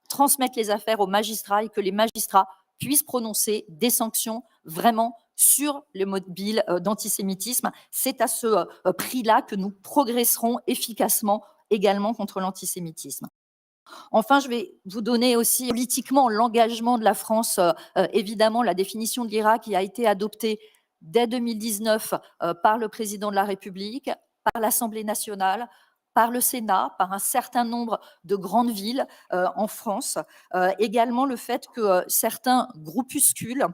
F: transmettent les affaires aux magistrats et que les magistrats puissent prononcer des sanctions vraiment sur le mobile d'antisémitisme. C'est à ce prix-là que nous progresserons efficacement également contre l'antisémitisme. Enfin, je vais vous donner aussi politiquement l'engagement de la France. Évidemment, la définition de l'IRA qui a été adoptée dès 2019 par le président de la République, par l'Assemblée nationale, par le Sénat, par un certain nombre de grandes villes en France. Également le fait que certains groupuscules,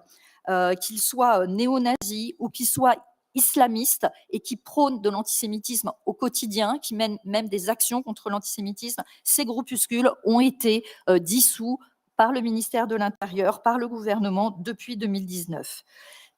F: qu'ils soient néo-nazis ou qu'ils soient islamistes et qui prônent de l'antisémitisme au quotidien, qui mènent même des actions contre l'antisémitisme, ces groupuscules ont été dissous par le ministère de l'Intérieur, par le gouvernement depuis 2019.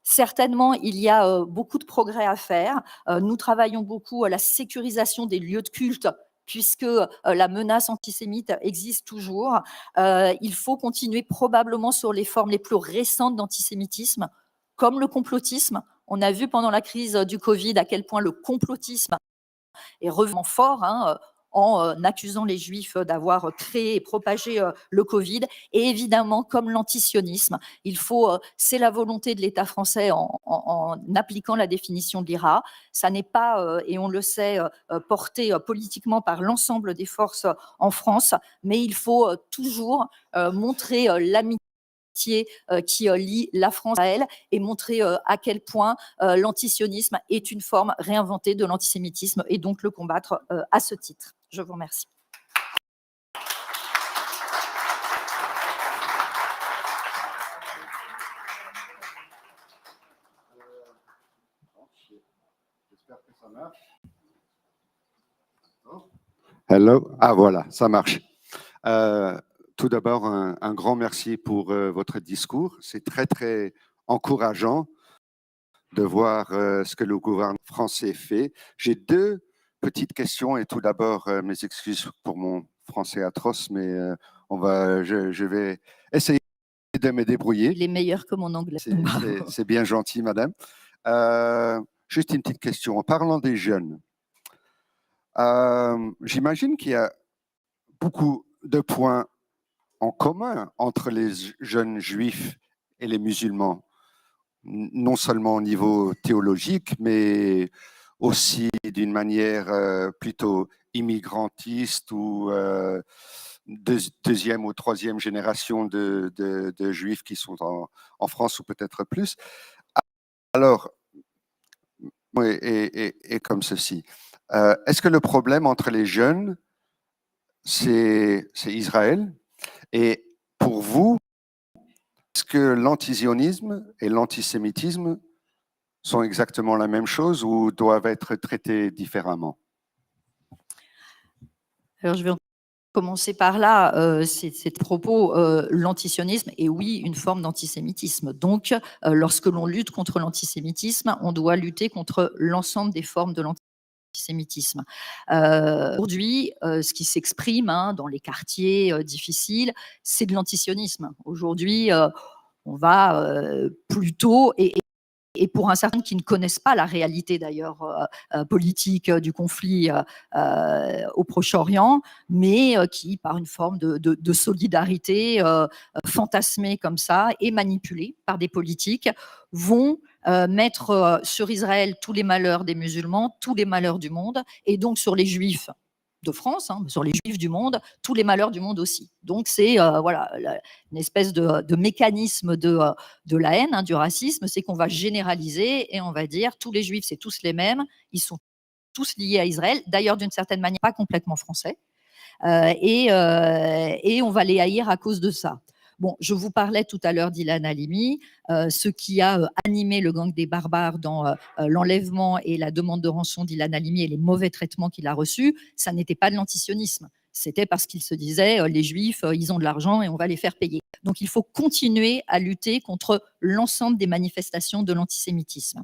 F: Certainement, il y a beaucoup de progrès à faire. Nous travaillons beaucoup à la sécurisation des lieux de culte, puisque la menace antisémite existe toujours. Il faut continuer probablement sur les formes les plus récentes d'antisémitisme, comme le complotisme. On a vu pendant la crise du Covid à quel point le complotisme est revenu fort, en accusant les Juifs d'avoir créé et propagé le Covid. Et évidemment, comme l'antisionisme, c'est la volonté de l'État français en appliquant la définition de l'IRA. Ça n'est pas, et on le sait, porté politiquement par l'ensemble des forces en France, mais il faut toujours montrer l'amitié qui lie la France à elle et montrer à quel point l'antisionisme est une forme réinventée de l'antisémitisme et donc le combattre à ce titre. Je vous remercie.
D: J'espère que ça marche. Hello. Ah voilà, ça marche. Tout d'abord, un grand merci pour votre discours. C'est très, très encourageant de voir ce que le gouvernement français fait. J'ai deux petites questions et tout d'abord, mes excuses pour mon français atroce, mais je vais essayer de me débrouiller.
F: Il est meilleur que mon anglais.
D: C'est bien gentil, madame. Juste une petite question. En parlant des jeunes, j'imagine qu'il y a beaucoup de points en commun entre les jeunes juifs et les musulmans, non seulement au niveau théologique, mais aussi d'une manière plutôt immigrantiste ou deuxième ou troisième génération de juifs qui sont en France ou peut-être plus. Alors, et comme ceci, est-ce que le problème entre les jeunes, c'est Israël? Et pour vous, est-ce que l'antizionisme et l'antisémitisme sont exactement la même chose ou doivent être traités différemment?
F: Alors, je vais commencer par là, c'est propos, l'antisionisme est oui une forme d'antisémitisme. Donc, lorsque l'on lutte contre l'antisémitisme, on doit lutter contre l'ensemble des formes de l'antisémitisme. Aujourd'hui, ce qui s'exprime dans les quartiers difficiles, c'est de l'antisionisme. Aujourd'hui, on va plutôt, et pour un certain nombre qui ne connaissent pas la réalité d'ailleurs politique du conflit au Proche-Orient, mais qui, par une forme de solidarité fantasmée comme ça et manipulée par des politiques, vont mettre sur Israël tous les malheurs des musulmans, tous les malheurs du monde, et donc sur les Juifs de France, sur les Juifs du monde, tous les malheurs du monde aussi. Donc c'est voilà une espèce de mécanisme de la haine, du racisme, c'est qu'on va généraliser et on va dire tous les Juifs c'est tous les mêmes, ils sont tous liés à Israël, d'ailleurs d'une certaine manière pas complètement français, et on va les haïr à cause de ça. Bon, je vous parlais tout à l'heure d'Ilan Halimi, ce qui a animé le gang des barbares dans l'enlèvement et la demande de rançon d'Ilan Halimi et les mauvais traitements qu'il a reçus, ça n'était pas de l'antisionisme. C'était parce qu'il se disait les Juifs, ils ont de l'argent et on va les faire payer. Donc il faut continuer à lutter contre l'ensemble des manifestations de l'antisémitisme.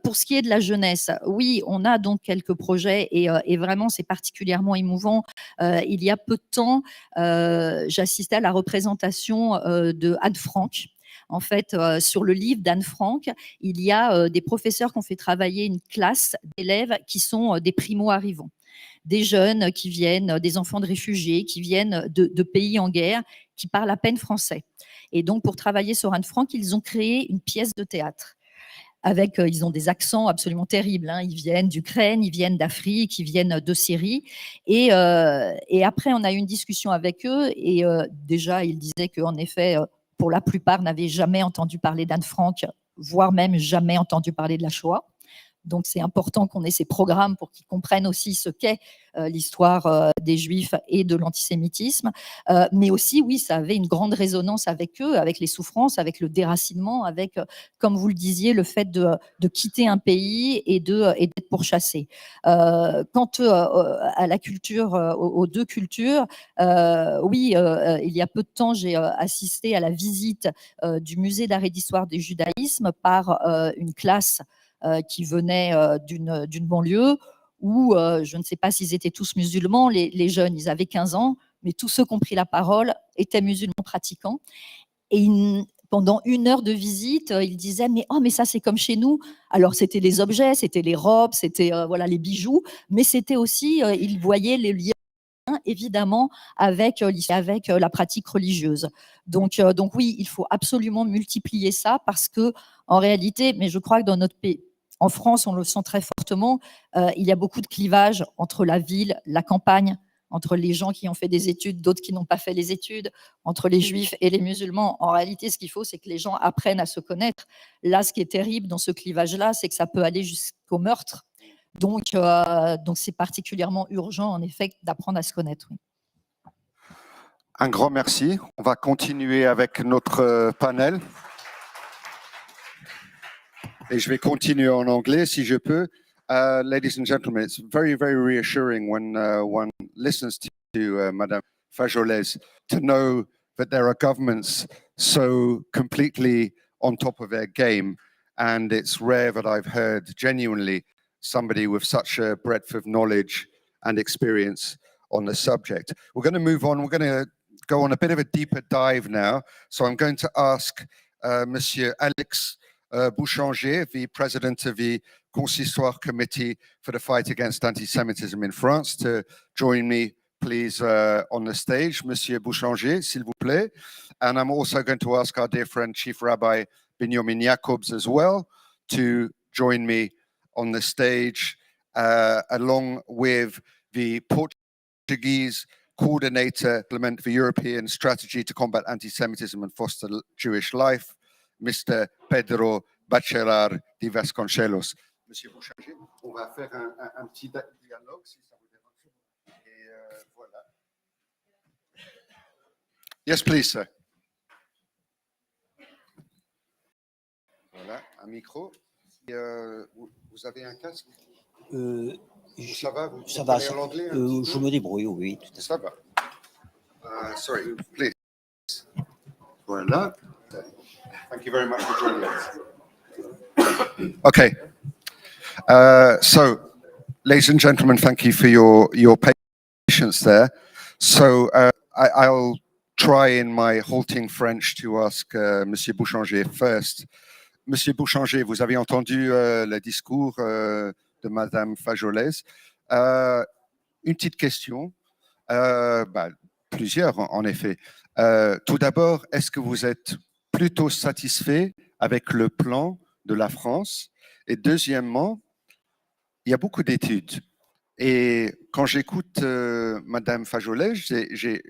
F: Pour ce qui est de la jeunesse, oui, on a donc quelques projets et vraiment c'est particulièrement émouvant. Il y a peu de temps, j'assistais à la représentation de Anne Frank. En fait, sur le livre d'Anne Frank, il y a des professeurs qui ont fait travailler une classe d'élèves qui sont des primo-arrivants. Des jeunes qui viennent, des enfants de réfugiés qui viennent de pays en guerre, qui parlent à peine français. Et donc, pour travailler sur Anne Frank, ils ont créé une pièce de théâtre. Ils ont des accents absolument terribles. Ils viennent d'Ukraine, ils viennent d'Afrique, ils viennent de Syrie. Et après, on a eu une discussion avec eux. Et déjà, ils disaient qu'en effet, pour la plupart, n'avaient jamais entendu parler d'Anne Frank, voire même jamais entendu parler de la Shoah. Donc, c'est important qu'on ait ces programmes pour qu'ils comprennent aussi ce qu'est l'histoire des Juifs et de l'antisémitisme. Mais aussi, oui, ça avait une grande résonance avec eux, avec les souffrances, avec le déracinement, avec, comme vous le disiez, le fait de quitter un pays et d'être pourchassé. Quant à la culture, aux deux cultures, oui, il y a peu de temps, j'ai assisté à la visite du musée d'art et d'histoire du judaïsme par une classe qui venaient d'une banlieue où je ne sais pas s'ils étaient tous musulmans, les jeunes, ils avaient 15 ans, mais tous ceux qui ont pris la parole étaient musulmans pratiquants. Et pendant 1 heure de visite, il disait mais oh mais ça c'est comme chez nous. Alors c'était les objets, c'était les robes, c'était voilà les bijoux, mais c'était aussi il voyait les liens évidemment avec la pratique religieuse. Donc oui, il faut absolument multiplier ça parce que en réalité, mais je crois que dans notre pays, en France, on le sent très fortement, il y a beaucoup de clivages entre la ville, la campagne, entre les gens qui ont fait des études, d'autres qui n'ont pas fait les études, entre les juifs et les musulmans. En réalité, ce qu'il faut, c'est que les gens apprennent à se connaître. Là, ce qui est terrible dans ce clivage-là, c'est que ça peut aller jusqu'au meurtre. Donc c'est particulièrement urgent, en effet, d'apprendre à se connaître. Oui.
D: Un grand merci. On va continuer avec notre panel. Et je vais continuer en anglais si je peux. Ladies and gentlemen, it's very, very reassuring when one listens to Madame Fajolès to know that there are governments so completely on top of their game. And it's rare that I've heard genuinely somebody with such a breadth of knowledge and experience on the subject. We're going to move on. We're going to go on a bit of a deeper dive now. So I'm going to ask Monsieur Alex Bouchanger, the president of the Consistoire Committee for the Fight Against Anti-Semitism in France, to join me, please, on the stage. Monsieur Bouchanger, s'il vous plaît. And I'm also going to ask our dear friend, Chief Rabbi Binyamin Jacobs, as well, to join me on the stage, along with the Portuguese coordinator, implement the European strategy to combat anti-Semitism and foster Jewish life, Mr. Pedro Bachelar de Vasconcelos. Monsieur Bouchanger, on va faire un petit dialogue, si ça vous dérange. Et voilà. Yes, please, sir. Voilà, un micro. Et, vous avez un casque? Ça va, vous
G: ça va,
D: l'anglais
G: je me débrouille, oui, tout à fait.
D: Ça va. Sorry, please. Voilà. Thank you very much for joining us. Okay. So, ladies and gentlemen, thank you for your patience there. So, I'll try in my halting French to ask Monsieur Bouchanger first. Monsieur Bouchanger, vous avez entendu le discours de Madame Fajolès. Une petite question. Plusieurs, en effet. Tout d'abord, est-ce que vous êtes plutôt satisfait avec le plan de la France? Et deuxièmement, il y a beaucoup d'études. Et quand j'écoute Madame Fajolès, j'ai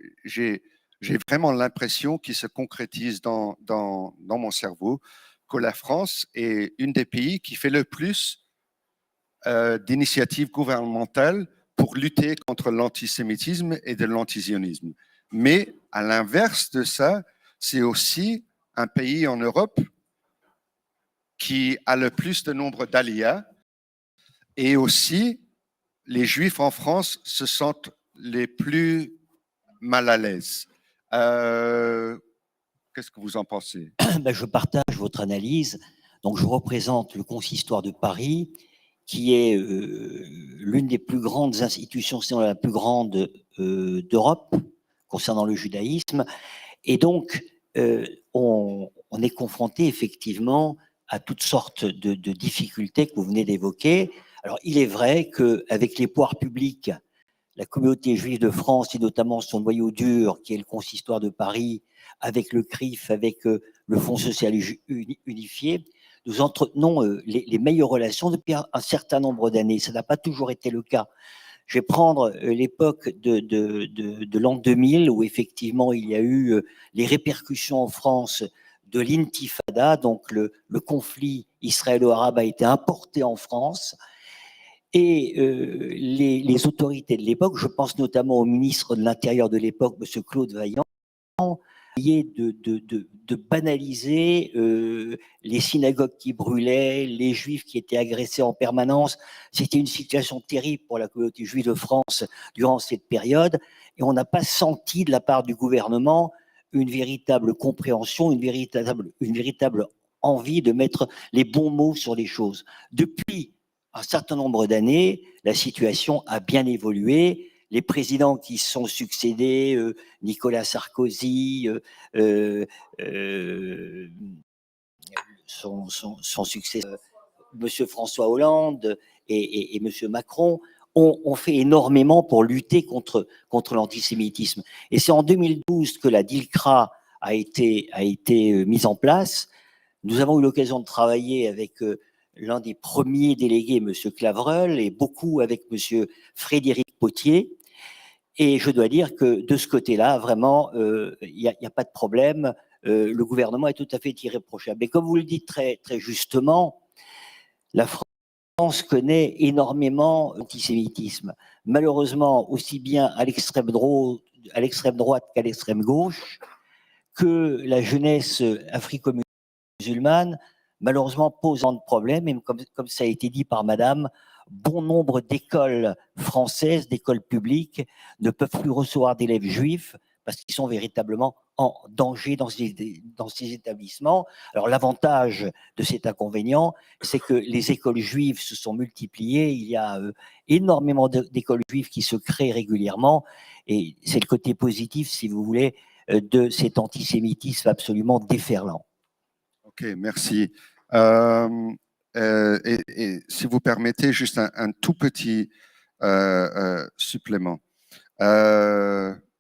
D: vraiment l'impression qu'il se concrétise dans mon cerveau que la France est une des pays qui fait le plus d'initiatives gouvernementales pour lutter contre l'antisémitisme et de l'antisionisme. Mais à l'inverse de ça, c'est aussi un pays en Europe qui a le plus de nombre d'aliyas, et aussi les Juifs en France se sentent les plus mal à l'aise. Qu'est-ce que vous en pensez?
G: Je partage votre analyse. Donc, je représente le Consistoire de Paris, qui est l'une des plus grandes institutions, sinon la plus grande d'Europe, concernant le judaïsme. Et donc, on est confronté effectivement à toutes sortes de difficultés que vous venez d'évoquer. Alors, il est vrai qu'avec les pouvoirs publics, la communauté juive de France, et notamment son noyau dur, qui est le Consistoire de Paris, avec le CRIF, avec le Fonds social unifié, nous entretenons les meilleures relations depuis un certain nombre d'années. Ça n'a pas toujours été le cas. Je vais prendre l'époque de l'an 2000, où effectivement il y a eu les répercussions en France de l'intifada, donc le conflit israélo-arabe a été importé en France. Et les autorités de l'époque, je pense notamment au ministre de l'Intérieur de l'époque, M. Claude Vaillant, de banaliser les synagogues qui brûlaient, les juifs qui étaient agressés en permanence. C'était une situation terrible pour la communauté juive de France durant cette période, et on n'a pas senti de la part du gouvernement une véritable compréhension, une véritable envie de mettre les bons mots sur les choses. Depuis un certain nombre d'années, la situation a bien évolué. les présidents qui se sont succédés, Nicolas Sarkozy, son successeur, Monsieur François Hollande et Monsieur Macron, ont fait énormément pour lutter contre l'antisémitisme. Et c'est en 2012 que la DILCRA a été mise en place. Nous avons eu l'occasion de travailler avec l'un des premiers délégués, M. Clavreul, et beaucoup avec M. Frédéric Potier. Et je dois dire que de ce côté-là, vraiment, il n'y a pas de problème. Le gouvernement est tout à fait irréprochable. Et comme vous le dites très, très justement, la France connaît énormément l'antisémitisme. Malheureusement, aussi bien à l'extrême droite qu'à l'extrême gauche, que la jeunesse africo-musulmane, malheureusement, pose un problème. Et comme ça a été dit par madame, bon nombre d'écoles françaises, d'écoles publiques, ne peuvent plus recevoir d'élèves juifs parce qu'ils sont véritablement en danger dans ces établissements. Alors l'avantage de cet inconvénient, c'est que les écoles juives se sont multipliées. Il y a énormément d'écoles juives qui se créent régulièrement. Et c'est le côté positif, si vous voulez, de cet antisémitisme absolument déferlant.
D: Ok, merci. Et si vous permettez, juste un tout petit supplément.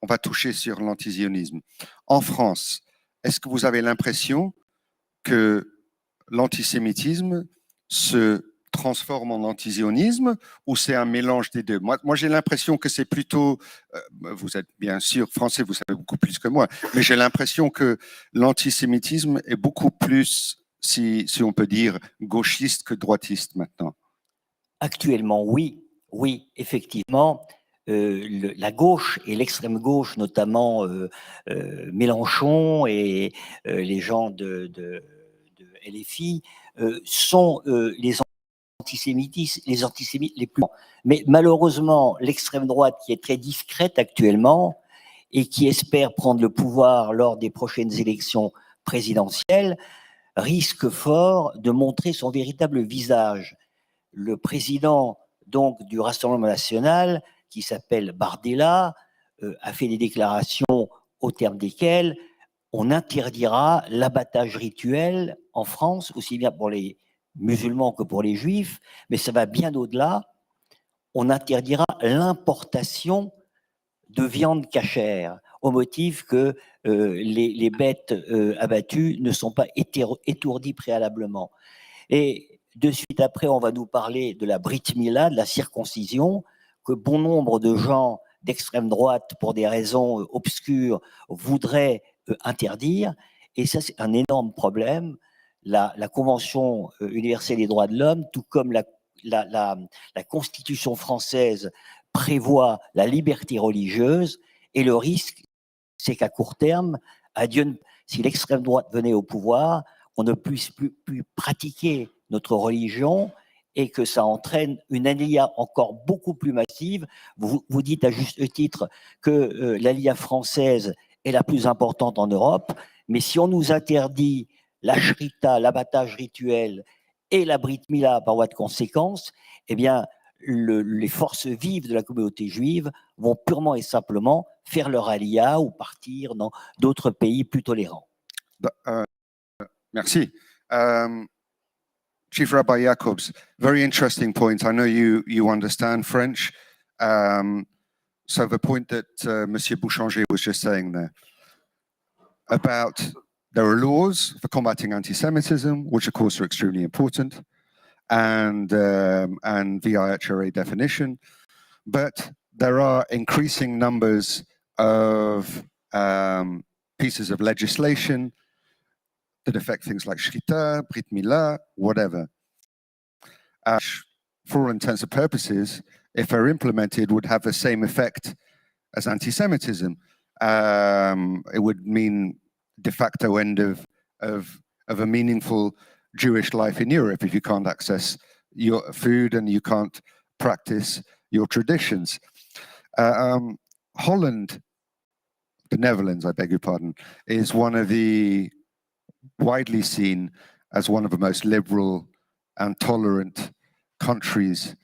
D: On va toucher sur l'antisionisme. En France, est-ce que vous avez l'impression que l'antisémitisme se transforme en antisionisme ou c'est un mélange des deux? Moi j'ai l'impression que c'est plutôt, vous êtes bien sûr français, vous savez beaucoup plus que moi, mais j'ai l'impression que l'antisémitisme est beaucoup plus, si on peut dire, gauchiste que droitiste maintenant.
G: Actuellement, oui, effectivement. La gauche et l'extrême gauche, notamment Mélenchon et les gens de LFI, sont les antisémites les plus. Mais malheureusement, l'extrême droite, qui est très discrète actuellement et qui espère prendre le pouvoir lors des prochaines élections présidentielles, risque fort de montrer son véritable visage. Le président donc du Rassemblement national, qui s'appelle Bardella, a fait des déclarations au terme desquelles on interdira l'abattage rituel en France, aussi bien pour les musulmans que pour les juifs, mais ça va bien au-delà. On interdira l'importation de viande cachère, au motif que les bêtes abattues ne sont pas étourdies préalablement. Et de suite après, on va nous parler de la Brit Mila, de la circoncision, que bon nombre de gens d'extrême droite, pour des raisons obscures, voudraient interdire. Et ça, c'est un énorme problème. La Convention universelle des droits de l'homme, tout comme la Constitution française, prévoit la liberté religieuse. Et le risque, c'est qu'à court terme, si l'extrême droite venait au pouvoir, on ne puisse plus pratiquer notre religion et que ça entraîne une alia encore beaucoup plus massive. Vous dites à juste titre que l'alia française est la plus importante en Europe, mais si on nous interdit la shrita, l'abattage rituel et la brit mila par voie de conséquence, eh bien, les forces vives de la communauté juive vont purement et simplement faire leur alia ou partir dans d'autres pays plus tolérants.
D: Merci. Chief Rabbi Jacobs, very interesting point. I know you understand French. So the point that Monsieur Bouchanger was just saying there about there are laws for combating anti-Semitism, which of course are extremely important, and the IHRA definition, but there are increasing numbers of pieces of legislation that affect things like Shrita, Brit Milah, whatever. For all intents and purposes, if they're implemented, would have the same effect as anti-Semitism. It would mean de facto end of a meaningful Jewish life in Europe if you can't access your food and you can't practice your traditions. Holland, the Netherlands, I beg your pardon, is one of the widely seen as one of the most liberal and tolerant countries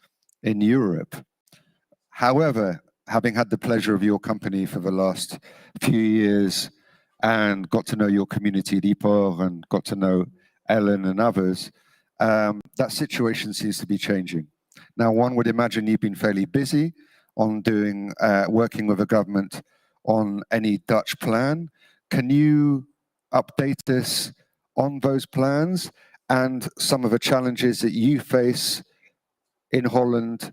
D: in Europe. However, having had the pleasure of your company for the last few years and got to know your community deeper and got to know Ellen and others, that situation seems to be changing. Now, one would imagine you've been fairly busy on doing, working with the government on any Dutch plan. Can you update us on those plans and some of the challenges that you face in Holland,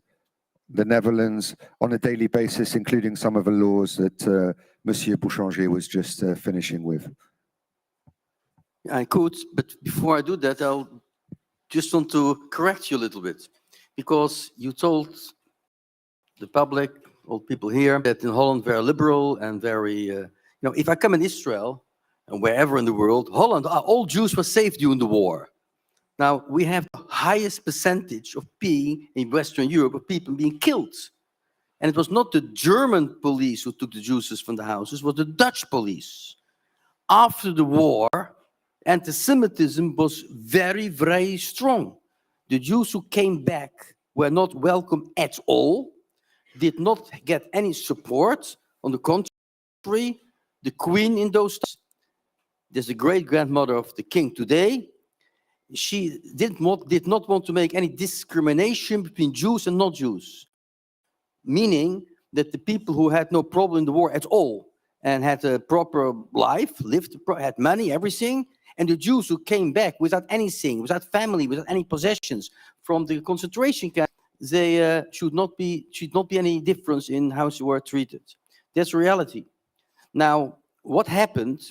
D: the Netherlands, on a daily basis, including some of the laws that Monsieur Bouchanger was just finishing with?
H: I could, but before I do that, I'll just want to correct you a little bit, because you told the public, all people here, that in Holland very liberal and very, if I come in Israel and wherever in the world, Holland, all Jews were safe during the war. Now, we have the highest percentage of being in Western Europe of people being killed. And it was not the German police who took the Jews from the houses, it was the Dutch police. After the war, anti-Semitism was very, very strong. The Jews who came back were not welcome at all, did not get any support. On the contrary, the queen in those days, there's the great-grandmother of the king today, she did not want to make any discrimination between Jews and non-Jews, meaning that the people who had no problem in the war at all and had a proper life, had money, everything, and the Jews who came back without anything, without family, without any possessions from the concentration camp, they should not be any difference in how they were treated. That's reality. Now, what happened?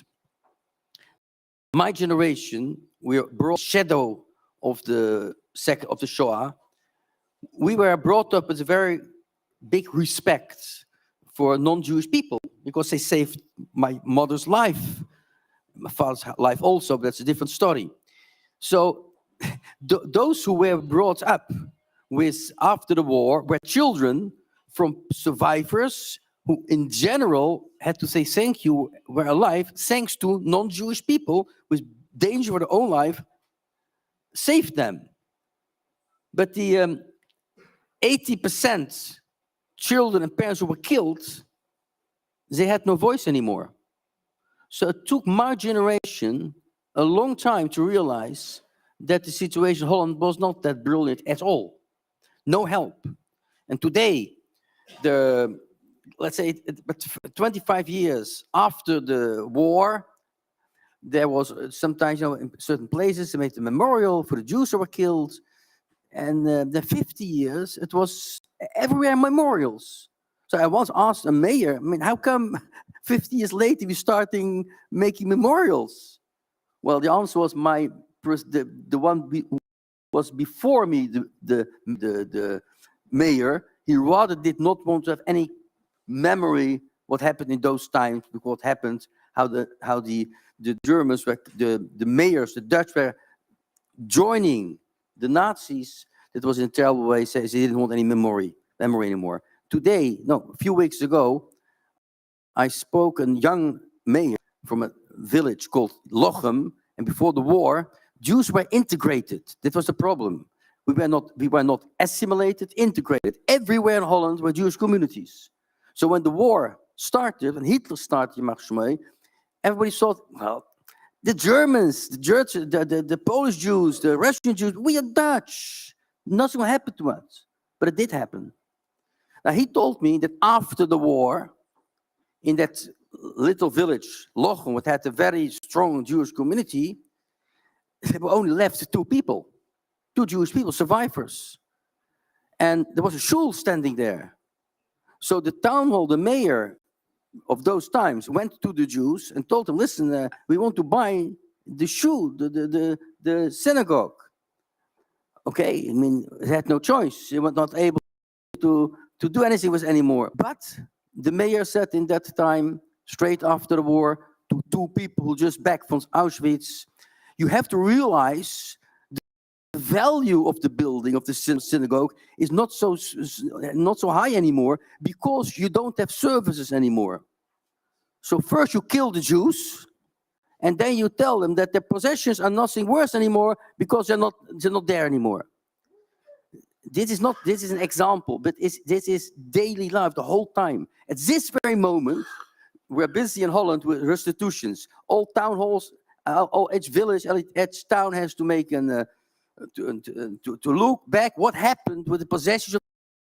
H: My generation, we brought shadow of the Shoah. We were brought up with a very big respect for non-Jewish people because they saved my mother's life, my father's life also, but that's a different story. So those who were brought up with after the war were children from survivors who in general had to say thank you, were alive thanks to non-Jewish people with danger for their own life, saved them. But the 80% children and parents who were killed, they had no voice anymore. So it took my generation a long time to realize that the situation in Holland was not that brilliant at all. No help. And today, let's say 25 years after the war, there was sometimes, in certain places, they made a memorial for the Jews who were killed. And the 50 years, it was everywhere memorials. So I once asked a mayor, how come 50 years later we're starting making memorials? Well, the answer was the one who was before me, the mayor, he rather did not want to have any memory what happened in those times, because what happened, how the Germans were, the mayors, the Dutch were joining the Nazis. That was in a terrible way. They didn't want any memory anymore. Today, a few weeks ago, I spoke a young mayor from a village called Lochem, and before the war, Jews were integrated. That was the problem. We were not assimilated, integrated. Everywhere in Holland were Jewish communities. So when the war started, and Hitler started, everybody thought, well, the Germans, the Polish Jews, the Russian Jews, we are Dutch. Nothing will happen to us. But it did happen. Now, he told me that after the war, in that little village, Lochem, which had a very strong Jewish community, there were only left two Jewish people, survivors. And there was a shul standing there. So the town hall, the mayor of those times, went to the Jews and told them, listen, we want to buy the shul, the synagogue. Okay, they had no choice. They were not able to do anything with anymore. But the mayor said in that time, straight after the war, to two people who just back from Auschwitz, you have to realize the value of the building of the synagogue is not so high anymore because you don't have services anymore. So first you kill the Jews, and then you tell them that their possessions are nothing worse anymore because they're not there anymore. this is an example, but this is daily life the whole time. At this very moment, we're busy in Holland with restitutions. All town halls, each village, each town has to make to look back what happened with the possessions of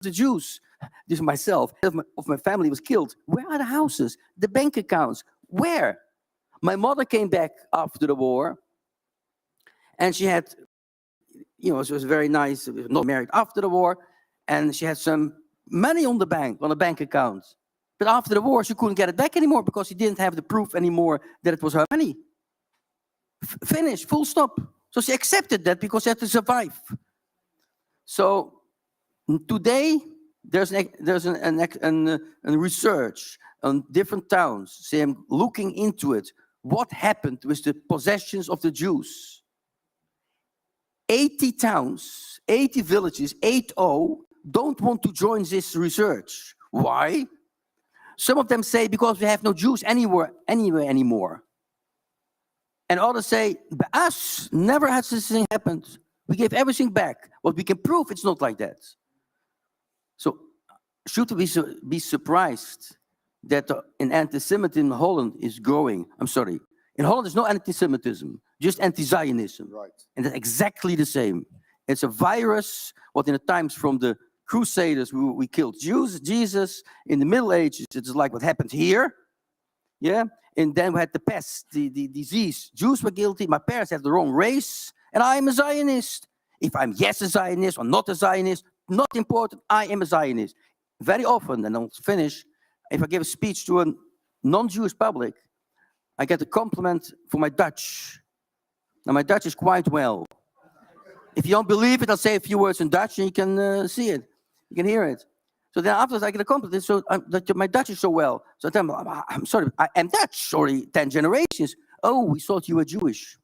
H: the Jews. This myself, of my family was killed. Where are the houses, the bank accounts? Where? My mother came back after the war, and she had, she was very nice, not married after the war, and she had some money on a bank account. But after the war, she couldn't get it back anymore because she didn't have the proof anymore that it was her money. Finish, full stop. So she accepted that because she had to survive. So today, there's a research on different towns. Say, I'm looking into it. What happened with the possessions of the Jews? 80 towns, 80 villages, 80, don't want to join this research. Why? Some of them say because we have no Jews anywhere anymore. And others say, but us, never has this thing happened. We gave everything back. What we can prove, it's not like that. So should we be surprised that in anti-Semitism in Holland is growing? I'm sorry. In Holland, there's no anti-Semitism, just anti-Zionism.
D: Right.
H: And that's exactly the same. It's a virus, what in the times from the Crusaders, we killed Jews, Jesus. In the Middle Ages, it's like what happened here. Yeah. And then we had the pest, the disease. Jews were guilty. My parents have the wrong race. And I am a Zionist. If I'm a Zionist or not a Zionist, not important. I am a Zionist. Very often, and I'll finish, if I give a speech to a non-Jewish public, I get a compliment for my Dutch. Now, my Dutch is quite well. If you don't believe it, I'll say a few words in Dutch and you can see it. You can hear it. So then afterwards, I get a compliment. So that my Dutch is so well. So I tell them, I'm sorry, I am Dutch. Already 10 generations. Oh, we thought you were Jewish.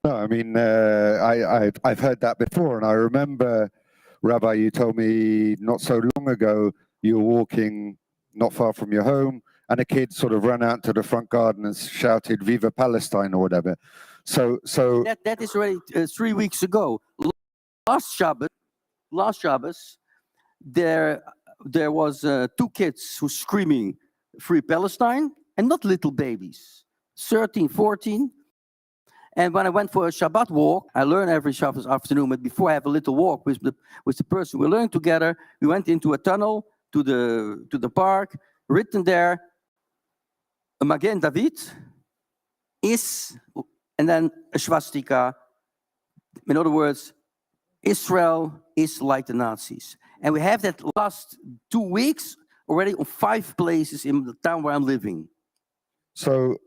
D: No, I mean, I've heard that before, and I remember, Rabbi, you told me not so long ago you were walking not far from your home, and a kid sort of ran out to the front garden and shouted "Viva Palestine" or whatever. So
H: that is already 3 weeks ago. Last Shabbos, there was 2 kids who screaming "Free Palestine," and not little babies, 13, 14. And when I went for a Shabbat walk, I learn every Shabbos afternoon, but before I have a little walk with the person we learned together, we went into a tunnel to the park, written there, Magen David is, and then a swastika. In other words, Israel is like the Nazis. And we have that last 2 weeks already on 5 places in the town where I'm living.
D: So,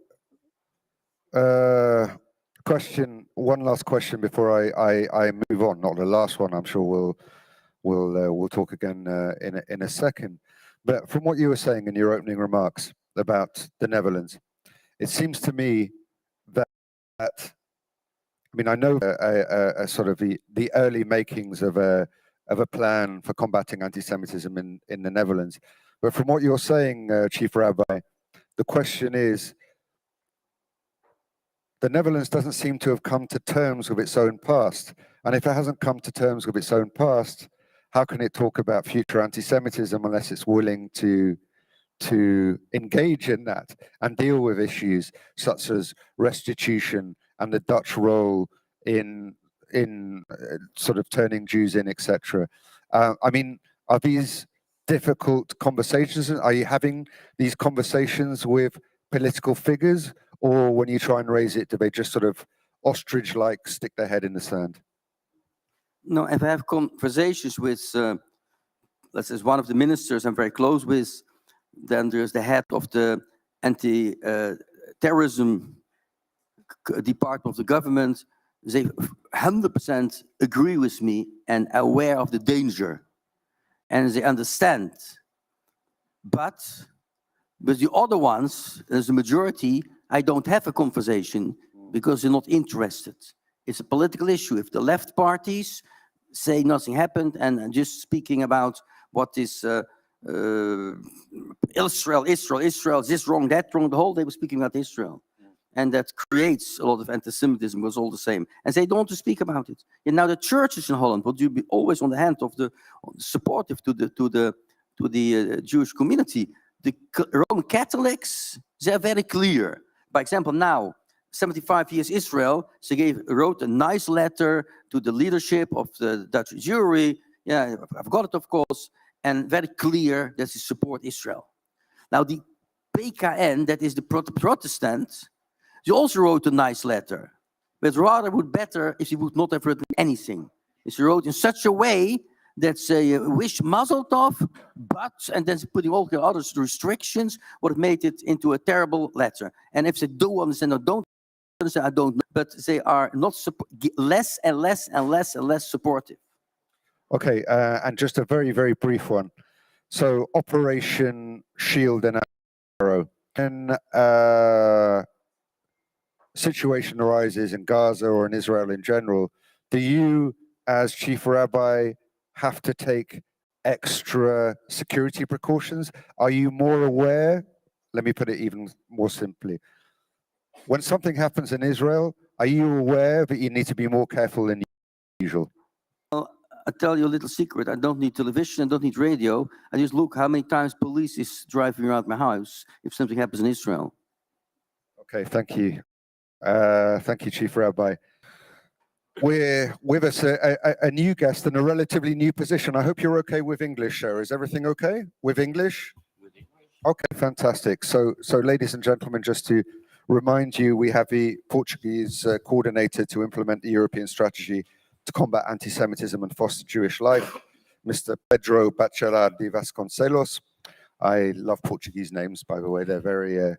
D: one last question before I move on. Not the last one. I'm sure we'll talk again in a second. But from what you were saying in your opening remarks about the Netherlands, it seems to me that I mean, I know a sort of the early makings of a plan for combating anti-Semitism in the Netherlands. But from what you're saying, Chief Rabbi, the question is, the Netherlands doesn't seem to have come to terms with its own past. And if it hasn't come to terms with its own past, how can it talk about future anti-Semitism unless it's willing to engage in that and deal with issues such as restitution and the Dutch role in sort of turning Jews in, etc. I mean, are these difficult conversations? Are you having these conversations with political figures, or when you try and raise it, do they just sort of ostrich-like stick their head in the sand?
H: No, if I have conversations with, let's say, one of the ministers I'm very close with, then there's the head of the anti-terrorism department of the government. They 100% agree with me and are aware of the danger, and they understand. But with the other ones, as a majority, I don't have a conversation because they're not interested. It's a political issue. If the left parties say nothing happened and just speaking about what is Israel, this wrong, that wrong, the whole day was speaking about Israel. and that creates a lot of anti-Semitism, was all the same. And they don't want to speak about it. And now the churches in Holland will be always on the hand of the supportive to the Jewish community. The Roman Catholics, they're very clear. By example, now, 75 years Israel, they wrote a nice letter to the leadership of the Dutch Jewry. Yeah, I've got it, of course, and very clear that they support Israel. Now, the PKN, that is the Protestants, they also wrote a nice letter, but rather would better if they would not have written anything. They wrote in such a way that they wish Mazel Tov, but, and then putting all the other restrictions, would have made it into a terrible letter. And if they do understand or don't understand, I don't know, but they are not less and less and less and less supportive.
D: Okay, and just a very, very brief one. So Operation Shield and Arrow. When situation arises in Gaza or in Israel in general, do you, as Chief Rabbi, have to take extra security precautions? Are you more aware? Let me put it even more simply. When something happens in Israel, are you aware that you need to be more careful than usual?
H: Well, I'll tell you a little secret. I don't need television, I don't need radio. I just look how many times police is driving around my house if something happens in Israel.
D: Okay, thank you. Thank you, Chief Rabbi. We're with us a new guest in a relatively new position. I hope you're okay with English, sir. Is everything okay with English? Okay, fantastic. So ladies and gentlemen, just to remind you, we have the Portuguese coordinator to implement the European strategy to combat anti-Semitism and foster Jewish life, Mr. Pedro Bacharach de Vasconcelos. I love Portuguese names, by the way. They're very,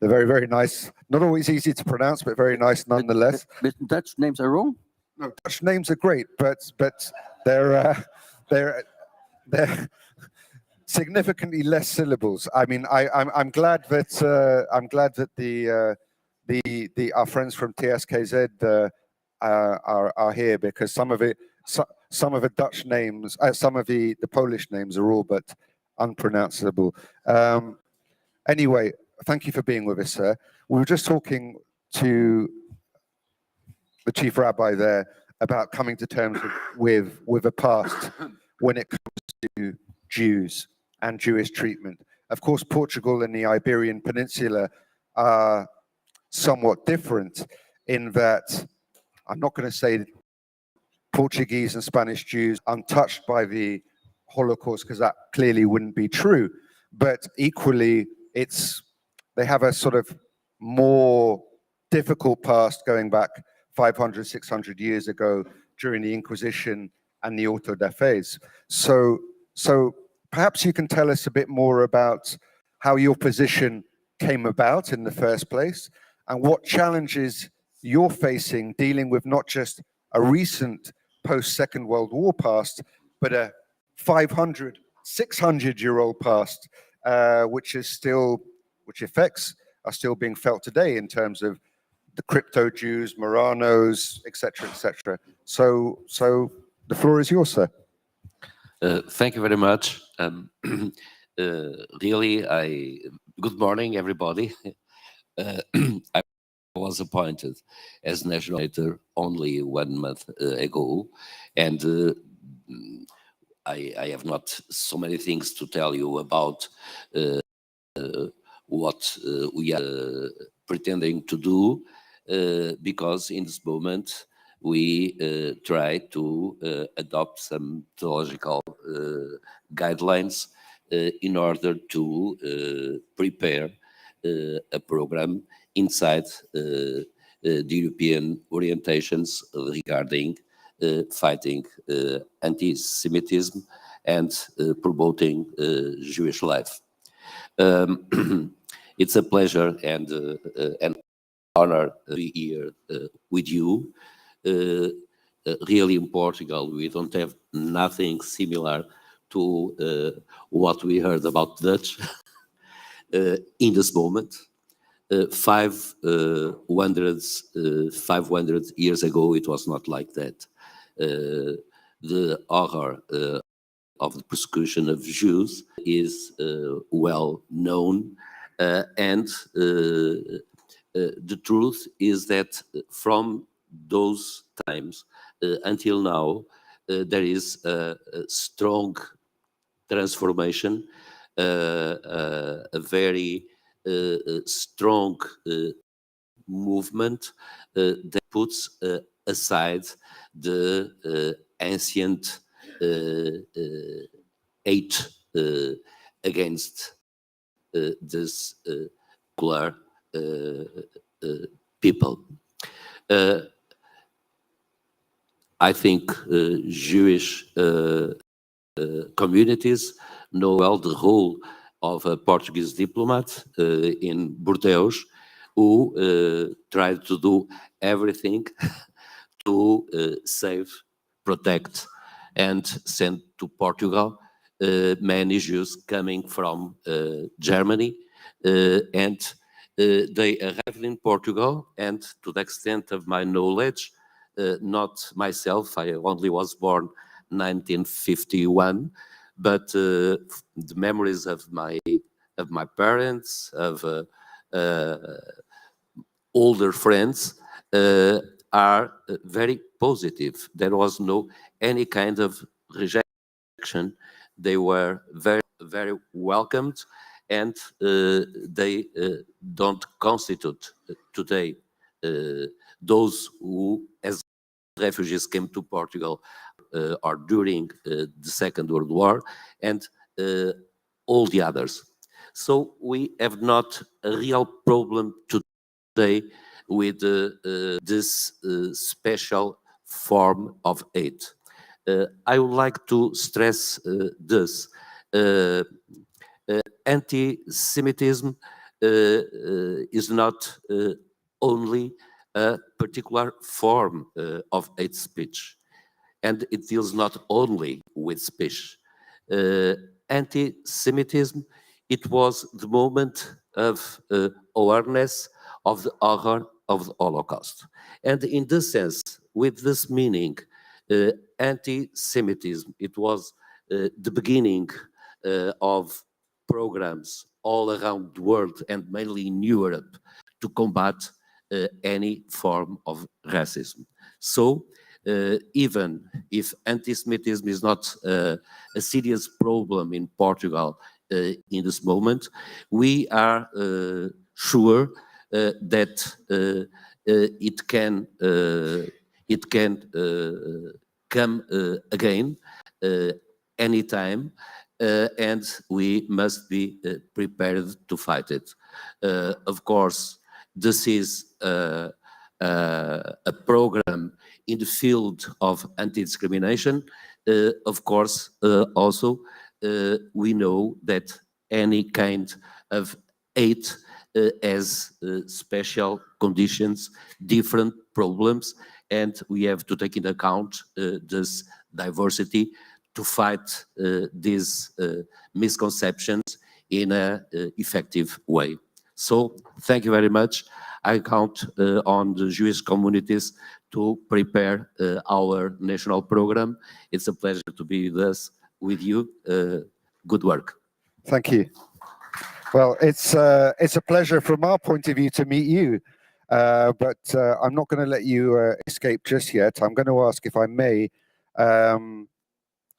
D: very nice. Not always easy to pronounce, but very nice nonetheless.
H: But Dutch names are wrong?
D: No, Dutch names are great, but they're significantly less syllables. I mean, I'm glad that our friends from TSKZ are here, because some of the Dutch names, some of the Polish names are all but unpronounceable. Anyway, thank you for being with us, sir. We were just talking to the Chief Rabbi there about coming to terms with a past when it comes to Jews and Jewish treatment. Of course, Portugal and the Iberian Peninsula are somewhat different in that, I'm not going to say Portuguese and Spanish Jews untouched by the Holocaust, because that clearly wouldn't be true, but equally they have a sort of more difficult past going back 500, 600 years ago during the Inquisition and the auto da fés. So perhaps you can tell us a bit more about how your position came about in the first place and what challenges you're facing dealing with not just a recent post-Second World War past, but a 500, 600-year-old past, which effects are still being felt today in terms of the crypto Jews, Moranos, etc., etc. So the floor is yours, sir.
I: Thank you very much. Really, good morning, everybody. I was appointed as national coordinator only 1 month ago, and I have not so many things to tell you about what we are pretending to do, because in this moment we try to adopt some theological guidelines in order to prepare a program inside the European orientations regarding fighting anti-Semitism and promoting Jewish life. It's a pleasure and an honor to be here with you. Really, in Portugal, we don't have nothing similar to what we heard about Dutch in this moment. 500 years ago, it was not like that. The horror of the persecution of Jews is well known, and the truth is that from those times until now, there is a strong transformation, a very strong movement that puts aside the ancient hate against this color people. I think Jewish communities know well the role of a Portuguese diplomat in Bordeaux, who tried to do everything to save, protect, and send to Portugal many Jews coming from Germany. And they arrived in Portugal, and to the extent of my knowledge, not myself, I only was born 1951, but the memories of my parents, of older friends, are very positive. There was no any kind of rejection. They were very, very welcomed, and they don't constitute today those who, as refugees, came to Portugal or during the Second World War, and all the others. So we have not a real problem today with this special form of aid. I would like to stress this. Anti-Semitism is not only a particular form of hate speech, and it deals not only with speech. Anti-Semitism, it was the moment of awareness of the horror of the Holocaust. And in this sense, with this meaning, anti-Semitism, it was the beginning of programs all around the world and mainly in Europe to combat any form of racism. So even if anti-Semitism is not a serious problem in Portugal in this moment, we are sure that it can come again anytime, and we must be prepared to fight it. Of course, this is a program in the field of anti-discrimination. Of course, also, we know that any kind of hate has special conditions, different problems, and we have to take into account this diversity to fight these misconceptions in an effective way. So thank you very much. I count on the Jewish communities to prepare our national program. It's a pleasure to be with you. Good work.
D: Thank you. Well, it's a pleasure from our point of view to meet you, but I'm not going to let you escape just yet. I'm going to ask, if I may,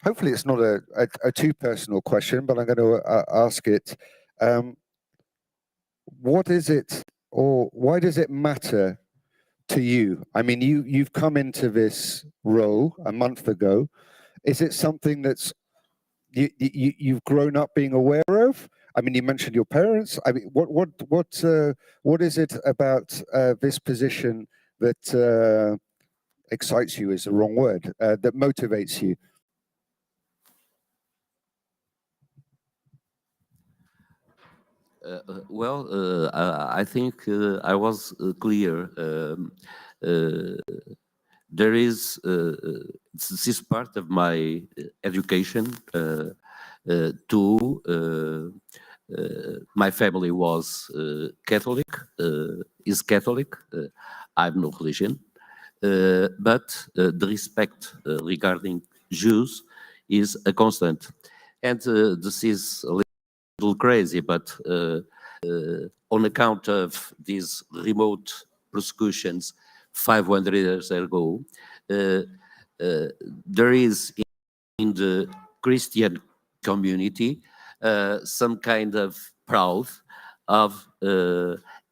D: hopefully it's not a too personal question, but I'm going to ask it. What is it, or why does it matter to you? I mean, you've come into this role a month ago. Is it something that's you've grown up being aware of? I mean, you mentioned your parents. I mean, what is it about this position that excites you? Is the wrong word. That motivates you?
I: Well, I think I was clear. There is this is part of my education. My family was Catholic, is Catholic. I have no religion, but the respect regarding Jews is a constant. And this is a little crazy, but on account of these remote persecutions 500 years ago, there is in the Christian community some kind of proud of